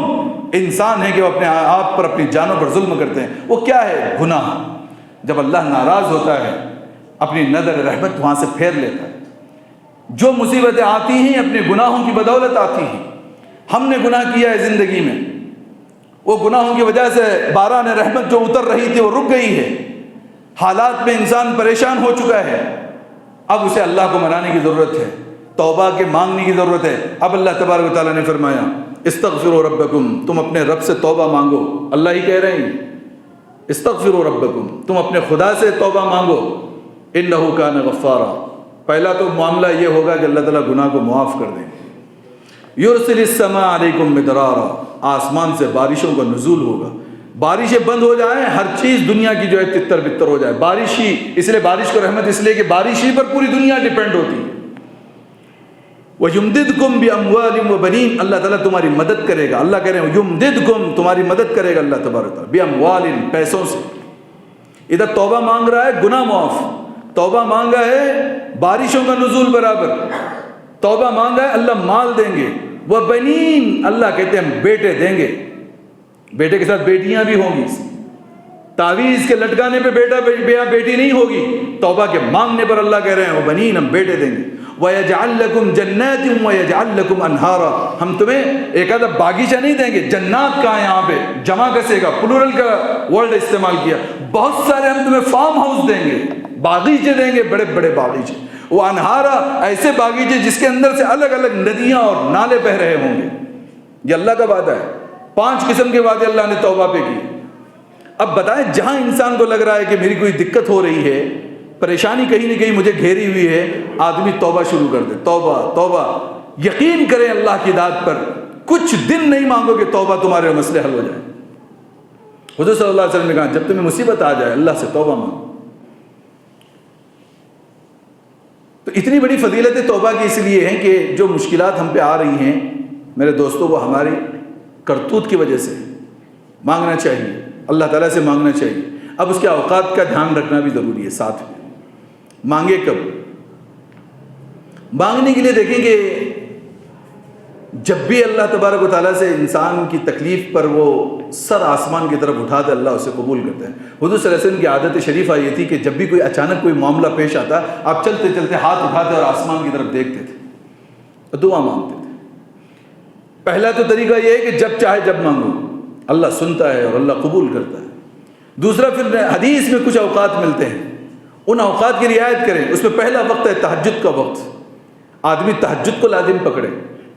انسان ہے کہ وہ اپنے آپ پر اپنی جانوں پر ظلم کرتے ہیں. وہ کیا ہے؟ گناہ. جب اللہ ناراض ہوتا ہے اپنی نظر رحمت وہاں سے پھیر لیتا ہے. جو مصیبتیں آتی ہیں اپنے گناہوں کی بدولت آتی ہیں. ہم نے گناہ کیا ہے زندگی میں، وہ گناہوں کی وجہ سے باران رحمت جو اتر رہی تھی وہ رک گئی ہے. حالات میں انسان پریشان ہو چکا ہے. اب اسے اللہ کو منانے کی ضرورت ہے، توبہ کے مانگنے کی ضرورت ہے. اب اللہ تبارک و تعالیٰ نے فرمایا استغفروا ربکم، تم اپنے رب سے توبہ مانگو. اللہ ہی کہہ رہے ہیں استغفروا ربکم، تم اپنے خدا سے توبہ مانگو. انہ کان غفارا. پہلا تو معاملہ یہ ہوگا کہ اللہ تعالیٰ گناہ کو معاف کر دیں گے. یرسل السماء علیکم مدرارا، آسمان سے بارشوں کا نزول ہوگا. بارشیں بند ہو جائیں، ہر چیز دنیا کی جو ہے تتر بتر ہو جائے. بارش ہی، اس لیے بارش کو رحمت اس لیے کہ بارش ہی پر پوری دنیا ڈیپینڈ ہوتی ہے. وَيُمْدِدْكُمْ بِأَمْوَالٍ وَبَنِينَ، اللہ تعالیٰ تمہاری مدد کرے گا. اللہ کہہ رہے ہیں یمددکم، تمہاری مدد کرے گا اللہ تبارک و تعالیٰ بِأَمْوَالٍ، پیسوں سے. ادھر توبہ مانگ رہا ہے گناہ معاف، توبہ مانگا ہے بارشوں کا نزول برابر، توبہ مانگا ہے اللہ مال دیں گے. وَبَنِينَ، اللہ کہتے ہیں بیٹے دیں گے. بیٹے کے ساتھ بیٹیاں بھی ہوں گی. تعویذ کے لٹکانے پہ بیٹا بیٹی نہیں ہوگی، توبہ کے مانگنے پر اللہ کہہ رہے ہیں وَبَنِينَ، ہم بیٹے دیں گے. وَيَجْعَلْ لَكُمْ جَنَّاتٍ وَيَجْعَلْ لَكُمْ أَنْهَارًا، ہم تمہیں ایک آدھا باغیچہ نہیں دیں گے. جنات کہاں ہے؟ یہاں پہ جمع کسے کا پلورل کا ورڈ استعمال کیا. بہت سارے ہم تمہیں فارم ہاؤس دیں گے، باغیچے دیں گے، بڑے بڑے باغیچے. وہ انہارا، ایسے باغیچے جس کے اندر سے الگ الگ ندیاں اور نالے بہ رہے ہوں گے. یہ اللہ کا وعدہ ہے. 5 قسم کے وعدے اللہ نے توبہ پہ کیے. اب بتائیں جہاں انسان کو لگ رہا ہے کہ میری کوئی دقت ہو رہی ہے، پریشانی کہیں نہ کہیں مجھے گھیری ہوئی ہے، آدمی توبہ شروع کر دے. توبہ توبہ. یقین کریں اللہ کی ذات پر، کچھ دن نہیں مانگو کہ توبہ تمہارے مسئلے حل ہو جائے. حضور صلی اللہ علیہ وسلم نے کہا جب تمہیں مصیبت آ جائے اللہ سے توبہ مانگو. تو اتنی بڑی فضیلت توبہ کی اس لیے ہیں کہ جو مشکلات ہم پہ آ رہی ہیں میرے دوستوں، وہ ہماری کرتوت کی وجہ سے. مانگنا چاہیے، اللہ تعالیٰ سے مانگنا چاہیے. اب اس کے اوقات کا دھیان رکھنا بھی ضروری ہے. ساتھ میں مانگے کب؟ مانگنے کے لیے دیکھیں کہ جب بھی اللہ تبارک و تعالیٰ سے انسان کی تکلیف پر وہ سر آسمان کی طرف اٹھاتے اللہ اسے قبول کرتے ہیں. حضور صلی اللہ علیہ وسلم کی عادت شریفہ یہ تھی کہ جب بھی کوئی اچانک کوئی معاملہ پیش آتا آپ چلتے چلتے ہاتھ اٹھاتے اور آسمان کی طرف دیکھتے تھے، دعا مانگتے تھے. پہلا تو طریقہ یہ ہے کہ جب چاہے جب مانگو، اللہ سنتا ہے اور اللہ قبول کرتا ہے. دوسرا پھر حدیث میں کچھ اوقات ملتے ہیں، ان اوقات کی رعایت کریں. اس میں پہلا وقت ہے تہجد کا وقت. آدمی تہجد کو لازم پکڑے.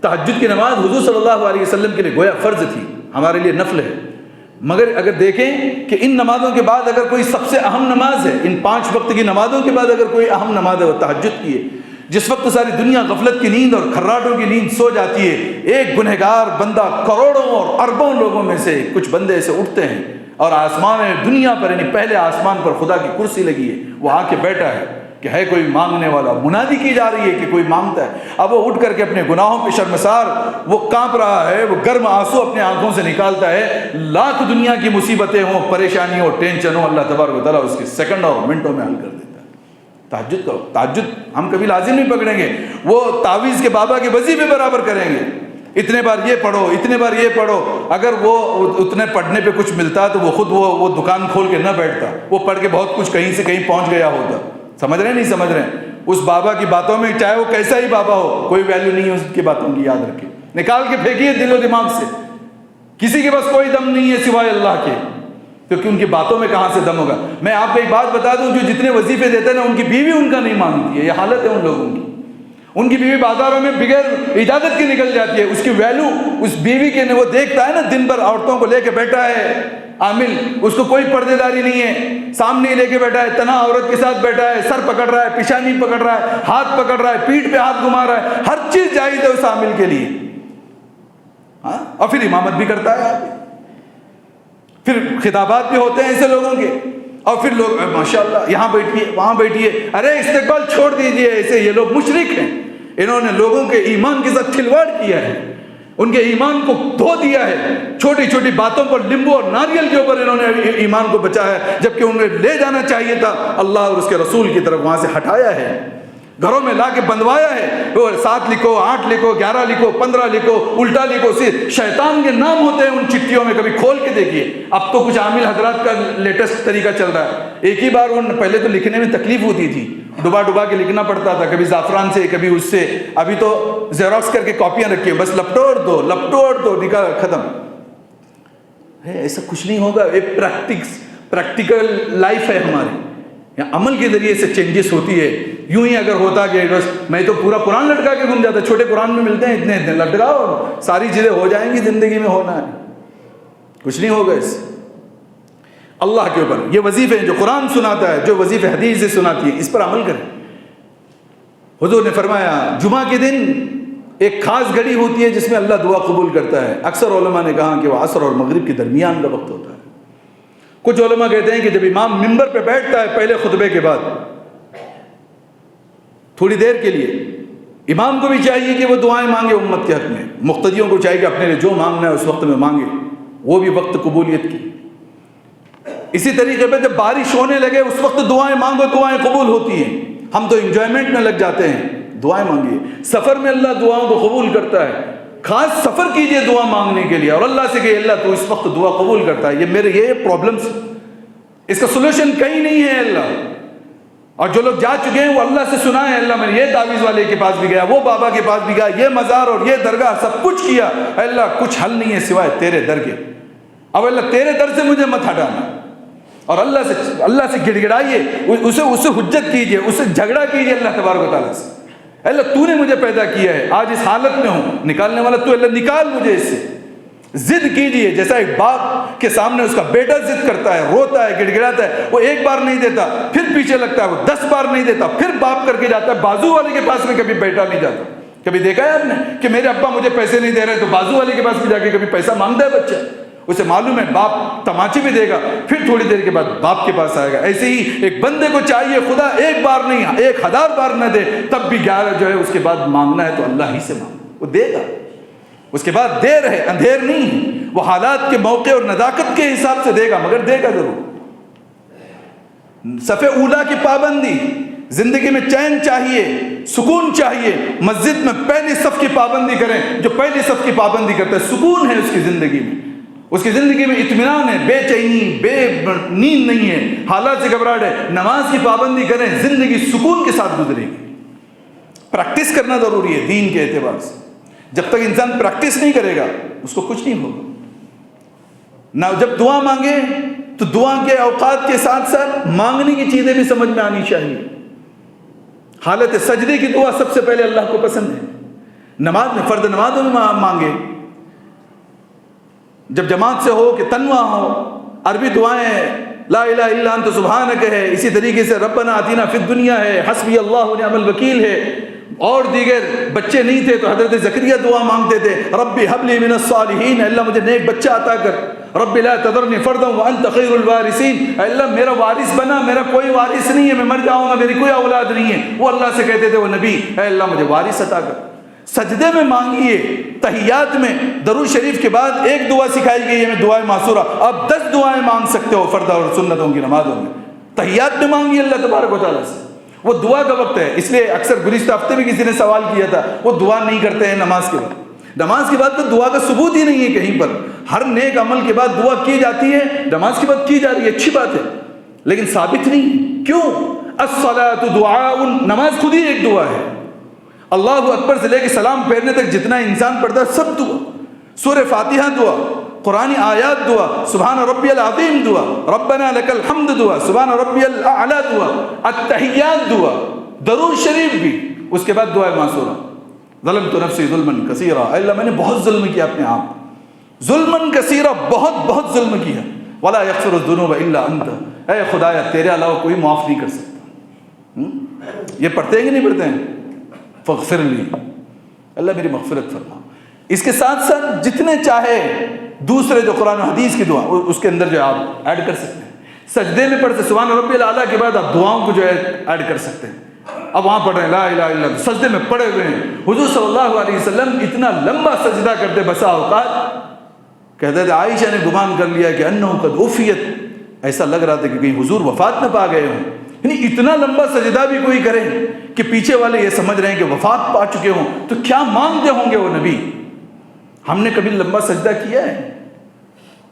تہجد کی نماز حضور صلی اللہ علیہ وسلم کے لیے گویا فرض تھی، ہمارے لیے نفل ہے. مگر اگر دیکھیں کہ ان نمازوں کے بعد اگر کوئی سب سے اہم نماز ہے، ان 5 وقت کی نمازوں کے بعد اگر کوئی اہم نماز ہے وہ تہجد کی ہے. جس وقت ساری دنیا غفلت کی نیند اور کھراٹوں کی نیند سو جاتی ہے، ایک گنہگار بندہ کروڑوں اور اربوں لوگوں میں سے کچھ بندے ایسے اٹھتے ہیں اور آسمان دنیا پر، یعنی پہلے آسمان پر خدا کی کرسی لگی ہے، وہ آ کے بیٹھا ہے کہ ہے کوئی مانگنے والا. منادی کی جا رہی ہے کہ کوئی مانگتا ہے. اب وہ اٹھ کر کے اپنے گناہوں پہ شرمسار وہ کانپ رہا ہے، وہ گرم آنسو اپنے آنکھوں سے نکالتا ہے. لاکھ دنیا کی مصیبتیں ہوں، پریشانی ہو، ٹینشن ہو، اللہ تبارک و تعالیٰ اس کے سیکنڈ اور منٹوں میں حل کر دیتا ہے. تہجد کرو. تہجد ہم کبھی لازم نہیں پکڑیں گے, وہ تعویذ کے بابا کے وظیفے برابر کریں گے. اتنے بار یہ پڑھو, اتنے بار یہ پڑھو. اگر وہ اتنے پڑھنے پہ کچھ ملتا تو وہ خود وہ دکان کھول کے نہ بیٹھتا, وہ پڑھ کے بہت کچھ کہیں سے کہیں پہنچ گیا ہوتا. سمجھ رہے ہیں نہیں سمجھ رہے ہیں؟ اس بابا کی باتوں میں چاہے وہ کیسا ہی بابا ہو, کوئی ویلیو نہیں ہے اس کی باتوں کی. یاد رکھیے, نکال کے پھینکیے دل و دماغ سے. کسی کے پاس کوئی دم نہیں ہے سوائے اللہ کے, کیونکہ ان کی باتوں میں کہاں سے دم ہوگا. میں آپ کو ایک بات بتا دوں, جو جتنے وظیفے دیتے ہیں نا, ان کی بیوی ان کا نہیں مانتی ہے. یہ حالت ہے ان لوگوں کی. ان کی بیوی بازاروں میں بغیر اجازت کی نکل جاتی ہے. اس کی ویلو اس بیوی کے, وہ دیکھتا ہے نا دن بھر عورتوں کو لے کے بیٹھا ہے عامل, اس کو کوئی پردے داری نہیں ہے, سامنے لے کے بیٹھا ہے, تنہا عورت کے ساتھ بیٹھا ہے, سر پکڑ رہا ہے, پیشانی پکڑ رہا ہے, ہاتھ پکڑ رہا ہے, پیٹھ پہ ہاتھ گھما رہا ہے. ہر چیز جائز ہے اس عامل کے لیے. ہاں, اور پھر امامت بھی کرتا ہے. پھر خطابات بھی ہوتے ہیں ایسے لوگوں کے, اور پھر لوگ ماشاءاللہ یہاں بیٹھیے وہاں بیٹھیے. ارے استقبال چھوڑ دیجئے. ایسے یہ لوگ مشرک ہیں. انہوں نے لوگوں کے ایمان کے ساتھ کھلواڑ کیا ہے, ان کے ایمان کو دھو دیا ہے. چھوٹی چھوٹی باتوں پر لیمبو اور ناریل کے اوپر انہوں نے ایمان کو بچایا ہے, جبکہ انہیں لے جانا چاہیے تھا اللہ اور اس کے رسول کی طرف. وہاں سے ہٹایا ہے, گھروں میں لا کے بندوایا ہے. 7 لکھو, 8 لکھو, 11 لکھو, 15 لکھو, الٹا لکھو. صرف شیطان کے نام ہوتے ہیں ان چٹھیوں میں. کبھی کھول کے دیکھیے. اب تو کچھ عامل حضرات کا لیٹسٹ طریقہ چل رہا ہے. ایک ہی بار پہلے تو لکھنے میں تکلیف ہوتی تھی, ڈبا کے لکھنا پڑتا تھا, کبھی زعفران سے کبھی اس سے. ابھی تو زیروکس کر کے کاپیاں رکھی ہیں, بس لپٹوڑ دو نکال ختم. ایسا کچھ نہیں ہوگا. ایک پریکٹیکل لائف ہے ہماری, عمل کے ذریعے سے چینجز ہوتی ہے. یوں ہی اگر ہوتا کہ بس میں تو پورا قرآن لٹکا کے گھوم جاتا. چھوٹے قرآن میں ملتے ہیں اتنے لٹکاؤ, ساری چیزیں ہو جائیں گی. زندگی میں ہونا ہے, کچھ نہیں ہوگا اس سے. اللہ کے اوپر یہ وظیفے ہیں جو قرآن سناتا ہے, جو وظیفے حدیث سے سناتی ہے, اس پر عمل کریں. حضور نے فرمایا جمعہ کے دن ایک خاص گھڑی ہوتی ہے جس میں اللہ دعا قبول کرتا ہے. اکثر علماء نے کہا کہ وہ عصر اور مغرب کے درمیان کا وقت ہوتا ہے. کچھ علماء کہتے ہیں کہ جب امام منبر پہ بیٹھتا ہے پہلے خطبے کے بعد تھوڑی دیر کے لیے, امام کو بھی چاہیے کہ وہ دعائیں مانگے امت کے حق میں. مقتدیوں کو چاہیے کہ اپنے لیے جو مانگنا ہے اس وقت میں مانگے, وہ بھی وقت قبولیت کی. اسی طریقے پہ جب بارش ہونے لگے اس وقت دعائیں مانگو, دعائیں قبول ہوتی ہیں. ہم تو انجوائمنٹ میں لگ جاتے ہیں, دعائیں مانگیے. سفر میں اللہ دعاؤں کو قبول کرتا ہے. خاص سفر کیجئے دعا مانگنے کے لیے, اور اللہ سے کہ اللہ تو اس وقت دعا قبول کرتا ہے. یہ میرے یہ پرابلمس, اس کا سولوشن کہیں نہیں ہے اللہ. اور جو لوگ جا چکے ہیں وہ اللہ سے سنائیں, اللہ میں یہ تعویذ والے کے پاس بھی گیا, وہ بابا کے پاس بھی گیا, یہ مزار اور یہ درگاہ سب کچھ کیا, اللہ کچھ حل نہیں ہے سوائے تیرے در کے. اب اللہ تیرے در سے مجھے مت ہٹانا. اور اللہ سے گڑ گڑائیے, اسے حجت کیجئے, اس سے جھگڑا کیجئے اللہ تبارک و تعالیٰ سے. اللہ تو نے مجھے پیدا کیا ہے, آج اس حالت میں ہوں, نکالنے والا تو, اللہ نکال مجھے اس سے. ضد کیجئے, جیسا ایک باپ کے سامنے اس کا بیٹا ضد کرتا ہے, روتا ہے, گڑ گڑاتا ہے. وہ ایک بار نہیں دیتا پھر پیچھے لگتا ہے, وہ 10 بار نہیں دیتا پھر باپ کر کے جاتا ہے. بازو والے کے پاس میں کبھی بیٹا نہیں جاتا. کبھی دیکھا ہے آپ نے کہ میرے ابا مجھے پیسے نہیں دے رہے تو بازو والے کے پاس بھی جا کے کبھی پیسہ مانگتا ہے بچہ؟ اسے معلوم ہے باپ تماچے بھی دے گا, پھر تھوڑی دیر کے بعد باپ کے پاس آئے گا. ایسے ہی ایک بندے کو چاہیے خدا ایک بار نہیں 1000 بار نہ دے, تب بھی 11 جو ہے اس کے بعد مانگنا ہے تو اللہ ہی سے مانگو, وہ دے گا. اس کے بعد دیر ہے, اندھیر نہیں ہے. وہ حالات کے موقع اور نزاکت کے حساب سے دے گا, مگر دے گا ضرور. صف اولا کی پابندی, زندگی میں چین چاہیے, سکون چاہیے. مسجد میں پہلی صف کی پابندی کریں. جو پہلی صف کی پابندی کرتا ہے سکون ہے اس کی زندگی میں, اس کی زندگی میں اطمینان ہے, بے چینی, بے نیند نہیں ہے, حالات سے گھبراہٹ ہے. نماز کی پابندی کریں, زندگی سکون کے ساتھ گزرے گی. پریکٹس کرنا ضروری ہے دین کے اعتبار سے. جب تک انسان پریکٹس نہیں کرے گا اس کو کچھ نہیں ہوگا. نہ جب دعا مانگے تو دعا کے اوقات کے ساتھ ساتھ مانگنے کی چیزیں بھی سمجھ میں آنی چاہیے. حالت سجدے کی دعا سب سے پہلے اللہ کو پسند ہے. نماز میں, فرض نمازوں میں مانگے, جب جماعت سے ہو کہ تنوع ہو. عربی دعائیں لا الہ الا انت سبحانک ہے, اسی طریقے سے ربنا آتینا فی الدنیا ہے, حسبی اللہ ونعم الوکیل ہے. اور دیگر بچے نہیں تھے تو حضرت زکریا دعا مانگتے تھے, ربی حب لی من الصالحین, اللہ مجھے نیک بچہ عطا کر. رب لا تذرنی فردا وانت خیر الوارثین, اللہ میرا وارث بنا, میرا کوئی وارث نہیں ہے, میں مر جاؤں گا, میری کوئی اولاد نہیں ہے. وہ اللہ سے کہتے تھے, وہ نبی, اے اللہ مجھے وارث عطا کر. سجدے میں مانگیے. تحیات میں درود شریف کے بعد ایک دعا سکھائی گئی ہے, دعائے معصورہ. آپ 10 دعائیں مانگ سکتے ہو فرض اور سنتوں کی نمازوں میں. تحیات میں مانگیے اللہ تبارک و تعالیٰ سے. وہ دعا کا وقت ہے. اس لیے اکثر گزشتہ ہفتے بھی کسی نے سوال کیا تھا وہ دعا نہیں کرتے ہیں نماز کے بعد. نماز کے بعد تو دعا کا ثبوت ہی نہیں ہے کہیں پر. ہر نیک عمل کے بعد دعا کی جاتی ہے, نماز کے بعد کی جا رہی ہے, اچھی بات ہے, لیکن ثابت نہیں. کیوں؟ الصلاۃ دعاء, نماز خود ہی ایک دعا ہے. اللہ اکبر سے لے کے سلام پھیرنے تک جتنا انسان پڑھتا ہے سب دعا. سورہ فاتحہ دعا, قرآنی آیات دعا, سبحان ربی العظیم دعا, ربنا لک الحمد دعا, سبحان ربی الاعلی دعا, التحیات دعا, درود شریف بھی. اس کے بعد دعا معصورہ, ظلمت نفسی ظلما کثیرا, اے اللہ میں نے بہت ظلم کیا اپنے آپ, ظلما کثیرا, بہت ظلم کیا. ولا یغفر الذنوب الا انت, اے خدایا تیرے علاوہ کوئی معاف نہیں کر سکتا. یہ پڑھتے ہیں کہ نہیں پڑھتے ہیں؟ فاغفر لی, اللہ میری مغفرت فرما. اس کے ساتھ ساتھ جتنے چاہے دوسرے جو قرآن و حدیث کی دعا اس کے اندر جو آپ ایڈ کر سکتے ہیں. سجدے میں پڑھتے سبحان ربی الاعلیٰ کے بعد آپ دعاؤں کو جو ہے ایڈ کر سکتے ہیں. اب وہاں پڑھ رہے ہیں لا الہ الا اللہ, سجدے میں پڑے ہوئے ہیں. حضور صلی اللہ علیہ وسلم اتنا لمبا سجدہ کرتے, بسا اوقات کہتے تھے عائشہ نے گمان کر لیا کہ انہ قد عفیت, ایسا لگ رہا تھا کہ کہیں حضور وفات نہ پا گئے ہوں. یعنی اتنا لمبا سجدہ بھی کوئی کرے کہ پیچھے والے یہ سمجھ رہے ہیں کہ وفات پا چکے ہوں, تو کیا مانگتے ہوں گے وہ نبی. ہم نے کبھی لمبا سجدہ کیا ہے؟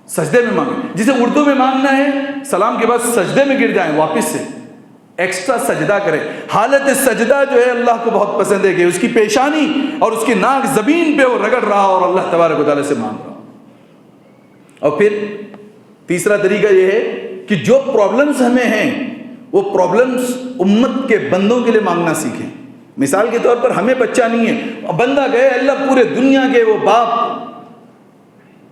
سجدے میں مانگے, جسے اردو میں مانگنا ہے سلام کے بعد سجدے میں گر جائیں, واپس سے ایکسٹرا سجدہ کریں. حالت سجدہ جو ہے اللہ کو بہت پسند ہے کہ اس کی پیشانی اور اس کی ناک زمین پہ وہ رگڑ رہا اور اللہ تبارک و تعالیٰ سے مانگ رہا. اور پھر تیسرا طریقہ یہ ہے کہ جو پرابلمز ہمیں ہیں وہ پرابلمز امت کے بندوں کے لیے مانگنا سیکھیں. مثال کے طور پر ہمیں بچہ نہیں ہے, بندہ گئے اللہ پورے دنیا کے وہ باپ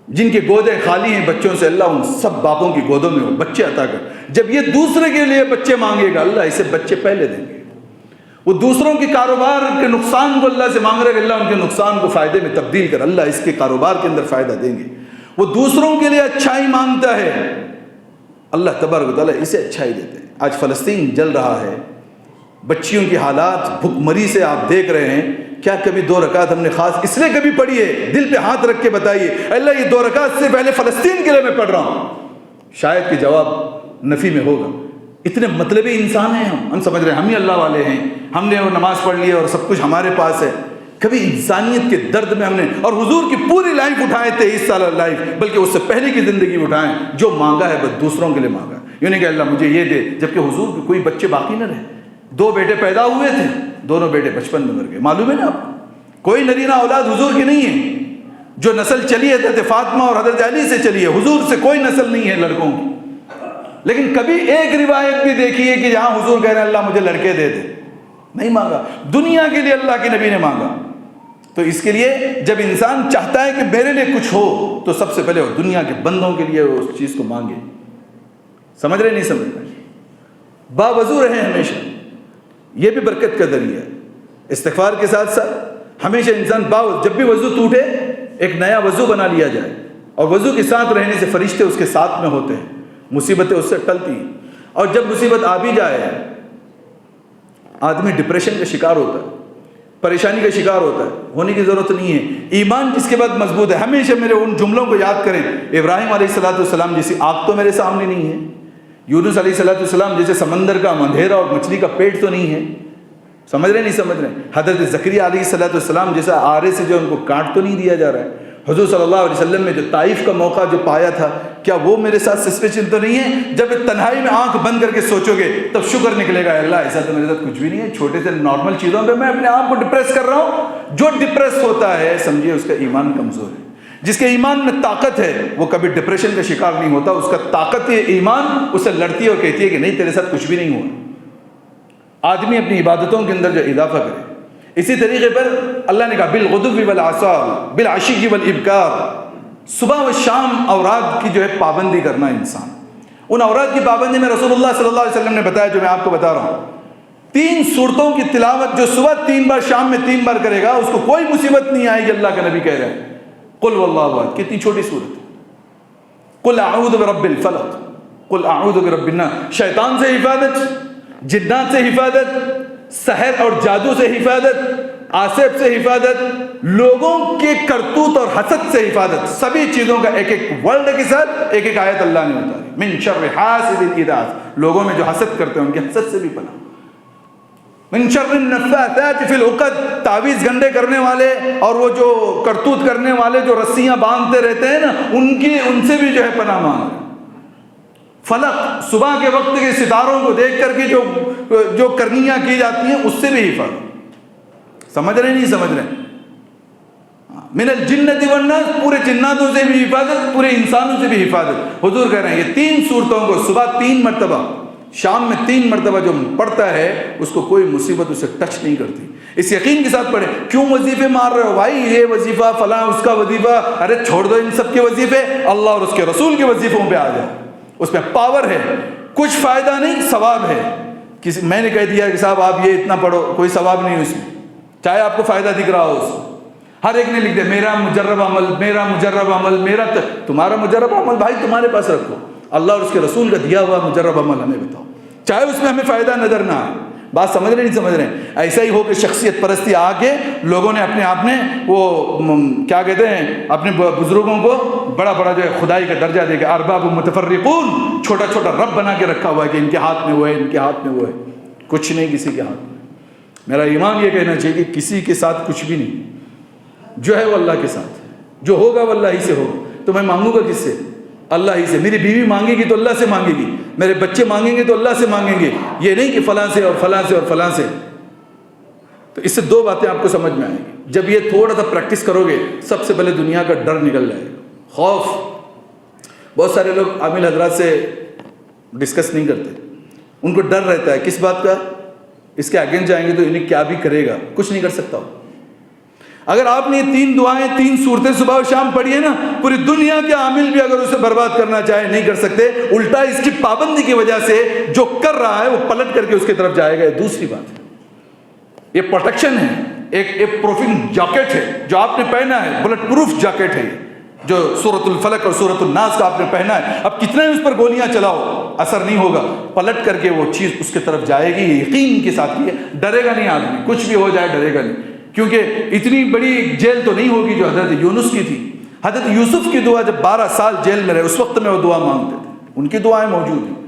جن کے گودیں خالی ہیں بچوں سے, اللہ ان سب باپوں کی گودوں میں وہ بچے عطا کر. جب یہ دوسرے کے لیے بچے مانگے گا اللہ اسے بچے پہلے دیں گے. وہ دوسروں کے کاروبار کے نقصان کو اللہ سے مانگ رہے کہ اللہ ان کے نقصان کو فائدے میں تبدیل کر, اللہ اس کے کاروبار کے اندر فائدہ دیں گے. وہ دوسروں کے لیے اچھائی مانگتا ہے, اللہ تبارک و تعالیٰ اسے اچھائی دیتے ہیں. آج فلسطین جل رہا ہے, بچیوں کی حالات بھوک مری سے آپ دیکھ رہے ہیں. کیا کبھی 2 رکعت ہم نے خاص اس لیے کبھی پڑھی ہے؟ دل پہ ہاتھ رکھ کے بتائیے اللہ یہ 2 رکعت سے پہلے فلسطین کے لیے میں پڑھ رہا ہوں. شاید کہ جواب نفی میں ہوگا. اتنے مطلبی انسان ہیں ہم سمجھ رہے ہیں ہم ہی اللہ والے ہیں, ہم نے وہ نماز پڑھ لی اور سب کچھ ہمارے پاس ہے. کبھی انسانیت کے درد میں ہم نے, اور حضور کی پوری لائف اٹھائے 23 سال لائف, بلکہ اس سے پہلے کی زندگی اٹھائیں. جو مانگا ہے بس دوسروں کے لیے مانگا, یوں نہیں کہ اللہ مجھے یہ دے, جبکہ حضور کے کوئی بچے باقی نہ رہے. 2 بیٹے پیدا ہوئے تھے, دونوں بیٹے بچپن میں مر گئے. معلوم ہے نا آپ, کوئی نرینہ اولاد حضور کی نہیں ہے. جو نسل چلی ہے حضرت فاطمہ اور حضرت علی سے چلی ہے, حضور سے کوئی نسل نہیں ہے لڑکوں کی. لیکن کبھی ایک روایت بھی دیکھی ہے کہ جہاں حضور کہہ رہے ہیں اللہ مجھے لڑکے دے دے؟ نہیں مانگا. دنیا کے لیے اللہ کے نبی نے مانگا. تو اس کے لیے جب انسان چاہتا ہے کہ میرے لیے کچھ ہو تو سب سے پہلے وہ دنیا کے بندوں کے لیے وہ اس چیز کو مانگے. سمجھ رہے نہیں سمجھ رہے؟ باوضو رہیں ہمیشہ, یہ بھی برکت کا ذریعہ ہے. استغفار کے ساتھ ساتھ ہمیشہ انسان جب بھی وضو ٹوٹے ایک نیا وضو بنا لیا جائے, اور وضو کے ساتھ رہنے سے فرشتے اس کے ساتھ میں ہوتے ہیں, مصیبتیں اس سے ٹلتی ہیں. اور جب مصیبت آ بھی جائے آدمی ڈپریشن کا شکار ہوتا ہے, پریشانی کا شکار ہوتا ہے, ہونے کی ضرورت نہیں ہے. ایمان جس کے بعد مضبوط ہے, ہمیشہ میرے ان جملوں کو یاد کریں. ابراہیم علیہ السلام جیسی آگ تو میرے سامنے نہیں ہے, یونس علیہ السلام جیسے سمندر کا اندھیرا اور مچھلی کا پیٹ تو نہیں ہے. سمجھ رہے نہیں سمجھ رہے؟ حضرت زکریا علیہ السلام جیسا آرے سے جو ان کو کاٹ تو نہیں دیا جا رہا ہے. حضور صلی اللہ علیہ وسلم نے جو طائف کا موقع جو پایا تھا, کیا وہ میرے ساتھ سچویشن تو نہیں ہے؟ جب تنہائی میں آنکھ بند کر کے سوچو گے تب شکر نکلے گا, اللہ ایسا تو میرے ساتھ کچھ بھی نہیں ہے, چھوٹے سے نارمل چیزوں پہ میں اپنے آپ کو ڈپریس کر رہا ہوں. جو ڈپریس ہوتا ہے سمجھیے اس کا ایمان کمزور ہے. جس کے ایمان میں طاقت ہے وہ کبھی ڈپریشن کا شکار نہیں ہوتا. اس کا طاقت ایمان اسے لڑتی ہے اور کہتی ہے کہ نہیں تیرے ساتھ کچھ بھی نہیں ہوا. آدمی اپنی عبادتوں کے اندر جو اضافہ کرے. اسی طریقے پر اللہ نے کہا بالغدو والآصال بالعشی والابکار, صبح و شام اوراد کی جو ہے پابندی کرنا. انسان ان اوراد کی پابندی میں رسول اللہ صلی اللہ علیہ وسلم نے بتایا, جو میں آپ کو بتا رہا ہوں. 3 سورتوں کی تلاوت جو صبح 3 بار شام میں 3 بار کرے گا اس کو کوئی مصیبت نہیں آئے گی. اللہ کا نبی کہہ رہے ہیں قل واللہ احد, کتنی چھوٹی صورت. قل اعوذ برب الفلق, قل اعوذ برب الناس, شیطان سے حفاظت, جنات سے حفاظت, سحر اور جادو سے حفاظت, آصف سے حفاظت, لوگوں کے کرتوت اور حسد سے حفاظت. سبھی چیزوں کا ایک ایک ورڈ کے ساتھ ایک ایک آیت اللہ نے اتاری. من شر حاسد اذا حسد, لوگوں میں جو حسد کرتے ہیں ان کے حسد سے بھی پناہ. من شر النفاثات فی العقد، تعویذ گنڈے کرنے والے اور وہ جو کرتوت کرنے والے جو رسیاں باندھتے رہتے ہیں نا، ان سے بھی جو ہے پناہ مانگ. فلق، صبح کے وقت کے ستاروں کو دیکھ کر کے جو کرنیاں کی جاتی ہیں اس سے بھی حفاظت. سمجھ رہے نہیں سمجھ رہے؟ من الجنت والناس، پورے جناتوں سے بھی حفاظت، پورے انسانوں سے بھی حفاظت. حضور کہہ رہے ہیں یہ 3 صورتوں کو صبح 3 مرتبہ، شام میں 3 مرتبہ جو پڑھتا ہے اس کو کوئی مصیبت اسے ٹچ نہیں کرتی. اس یقین کے ساتھ پڑھیں. کیوں وظیفے مار رہے ہو بھائی؟ یہ وظیفہ فلاں، اس کا وظیفہ، ارے چھوڑ دو ان سب کے وظیفے، اللہ اور اس کے رسول کے وظیفوں پہ آ جاؤ. اس میں پاور ہے، کچھ فائدہ نہیں، ثواب ہے. میں نے کہہ دیا کہ صاحب آپ یہ اتنا پڑھو، کوئی ثواب نہیں اس میں، چاہے آپ کو فائدہ دکھ رہا ہو اس میں. ہر ایک نے لکھ دیا میرا مجرب عمل، میرا مجرب عمل، میرا تمہارا مجرب عمل بھائی تمہارے پاس رکھو، اللہ اور اس کے رسول کا دیا ہوا مجرب عمل ہمیں بتاؤ، چاہے اس میں ہمیں فائدہ نظر نہ آئے. بات سمجھ رہے نہیں سمجھ رہے؟ ایسا ہی ہو کہ شخصیت پرستی آ کے لوگوں نے اپنے آپ نے وہ کیا کہتے ہیں اپنے بزرگوں کو بڑا بڑا جو ہے خدائی کا درجہ دے کے ارباب متفرقون، چھوٹا چھوٹا رب بنا کے رکھا ہوا ہے کہ ان کے ہاتھ میں وہ ہے، ان کے ہاتھ میں وہ ہے. کچھ نہیں کسی کے ہاتھ میں. میرا ایمان یہ کہنا چاہیے کہ کسی کے ساتھ کچھ بھی نہیں، جو ہے وہ اللہ کے ساتھ ہے، جو ہوگا وہ اللہ ہی سے ہوگا. تو میں مانگوں گا کس سے؟ اللہ ہی سے. میری بیوی مانگے گی تو اللہ سے مانگے گی، میرے بچے مانگیں گے تو اللہ سے مانگیں گے، یہ نہیں کہ فلاں سے اور فلاں سے اور فلاں سے. تو اس سے 2 باتیں آپ کو سمجھ میں آئیں گی. جب یہ تھوڑا سا پریکٹس کرو گے، سب سے پہلے دنیا کا ڈر نکل جائے گا، خوف. بہت سارے لوگ عامل حضرات سے ڈسکس نہیں کرتے، ان کو ڈر رہتا ہے کس بات کا؟ اس کے اگینسٹ جائیں گے تو انہیں کیا بھی کرے گا، کچھ نہیں کر سکتا. اگر آپ نے 3 دعائیں 3 صورتیں صبح و شام پڑھی ہے نا، پوری دنیا کے عامل بھی اگر اسے برباد کرنا چاہے نہیں کر سکتے. الٹا اس کی پابندی کی وجہ سے جو کر رہا ہے وہ پلٹ کر کے اس کی طرف جائے گا. یہ دوسری بات ہے. یہ پروٹیکشن ہے، ایک پروفنگ جاکٹ ہے جو آپ نے پہنا ہے، بلٹ پروف جاکٹ ہے جو سورۃ الفلق اور سورۃ الناس کا آپ نے پہنا ہے. اب کتنے اس پر گولیاں چلاؤ اثر نہیں ہوگا، پلٹ کر کے وہ چیز اس کی طرف جائے گی. یقین کے ساتھ یہ ڈرے گا نہیں آدمی، کچھ بھی ہو جائے ڈرے گا نہیں، کیونکہ اتنی بڑی جیل تو نہیں ہوگی جو حضرت یونس کی تھی. حضرت یوسف کی دعا جب 12 سال جیل میں رہے اس وقت میں وہ دعا مانگتے تھے، ان کی دعائیں موجود ہیں.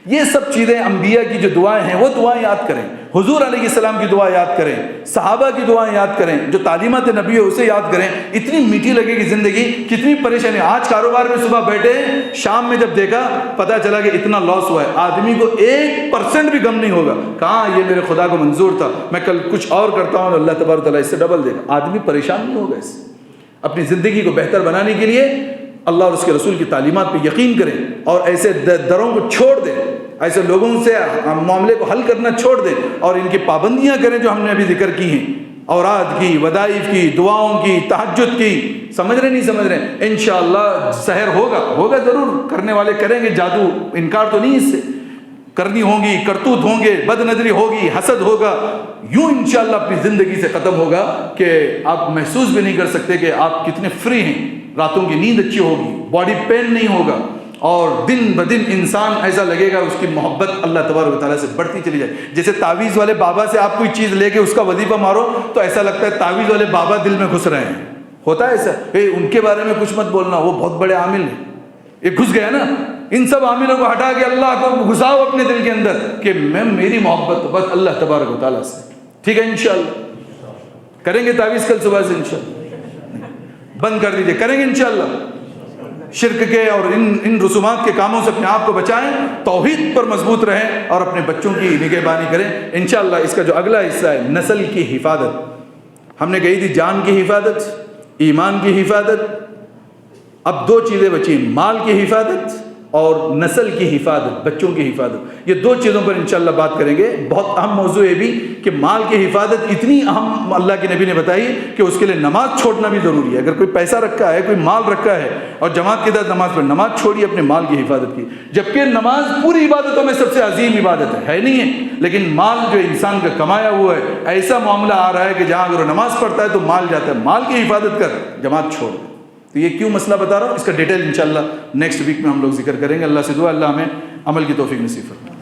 یہ سب چیزیں انبیاء کی جو دعائیں ہیں وہ دعائیں یاد کریں، حضور علیہ السلام کی دعا یاد کریں، صحابہ کی دعائیں یاد کریں، جو تعلیمات نبی ہے اسے یاد کریں. اتنی میٹھی لگے گی زندگی، کتنی پریشانی. آج کاروبار میں صبح بیٹھے، شام میں جب دیکھا پتہ چلا کہ اتنا لاس ہوا ہے، آدمی کو 1% بھی غم نہیں ہوگا. کہاں یہ میرے خدا کو منظور تھا، میں کل کچھ اور کرتا ہوں، اللہ تبارک تعالیٰ اس سے ڈبل دے گا. آدمی پریشان نہیں ہوگا. اس سے اپنی زندگی کو بہتر بنانے کے لیے اللہ اور اس کے رسول کی تعلیمات پہ یقین کریں اور ایسے دروں کو چھوڑ دیں، ایسے لوگوں سے معاملے کو حل کرنا چھوڑ دیں اور ان کی پابندیاں کریں جو ہم نے ابھی ذکر کی ہیں، اوراد کی، وظائف کی، دعاؤں کی، تہجد کی. سمجھ رہے نہیں سمجھ رہے؟ انشاءاللہ سحر ہوگا ضرور، کرنے والے کریں گے، جادو انکار تو نہیں اس سے. کرنی ہوں گی، کرتوت ہوں گے، بد نظری ہوگی، حسد ہوگا. یوں انشاءاللہ اپنی زندگی سے ختم ہوگا کہ آپ محسوس بھی نہیں کر سکتے کہ آپ کتنے فری ہیں. راتوں کی نیند اچھی ہوگی، باڈی پین نہیں ہوگا، اور دن بدن انسان ایسا لگے گا اس کی محبت اللہ تبارک و تعالیٰ سے بڑھتی چلی جائے. جیسے تعویذ والے بابا سے آپ کوئی چیز لے کے اس کا وظیفہ مارو تو ایسا لگتا ہے تعویذ والے بابا دل میں گھس رہے ہیں. ہوتا ہے ایسا؟ ان کے بارے میں کچھ مت بولنا، وہ بہت بڑے عامل ہیں. یہ گھس گیا نا. ان سب عاملوں کو ہٹا کے اللہ کو گھساؤ اپنے دل کے اندر کہ میری محبت بس اللہ تبارک و تعالیٰ سے. ٹھیک ہے؟ انشاءاللہ کریں گے تعویذ کل صبح سے. انشاءاللہ بند کر دیجئے، کریں گے انشاءاللہ. شرک کے اور ان رسومات کے کاموں سے اپنے آپ کو بچائیں، توحید پر مضبوط رہیں اور اپنے بچوں کی نگہبانی کریں. انشاءاللہ اس کا جو اگلا حصہ ہے نسل کی حفاظت، ہم نے کہی تھی جان کی حفاظت، ایمان کی حفاظت. اب 2 چیزیں بچی، مال کی حفاظت اور نسل کی حفاظت، بچوں کی حفاظت. یہ 2 چیزوں پر انشاءاللہ بات کریں گے. بہت اہم موضوع ہے بھی کہ مال کی حفاظت اتنی اہم اللہ کے نبی نے بتائی کہ اس کے لیے نماز چھوڑنا بھی ضروری ہے. اگر کوئی پیسہ رکھا ہے، کوئی مال رکھا ہے اور جماعت کے ساتھ نماز پڑھ، نماز چھوڑیے اپنے مال کی حفاظت کی. جبکہ نماز پوری عبادتوں میں سب سے عظیم عبادت ہے نہیں ہے، لیکن مال جو انسان کا کمایا ہوا ہے، ایسا معاملہ آ رہا ہے کہ جہاں اگر وہ نماز پڑھتا ہے تو مال جاتا ہے. مال کی حفاظت کر، جماعت چھوڑ. تو یہ کیوں مسئلہ بتا رہا ہوں، اس کا ڈیٹیل انشاءاللہ نیکسٹ ویک میں ہم لوگ ذکر کریں گے. اللہ سے دعا اللہ ہمیں عمل کی توفیق نصیب فرمائے.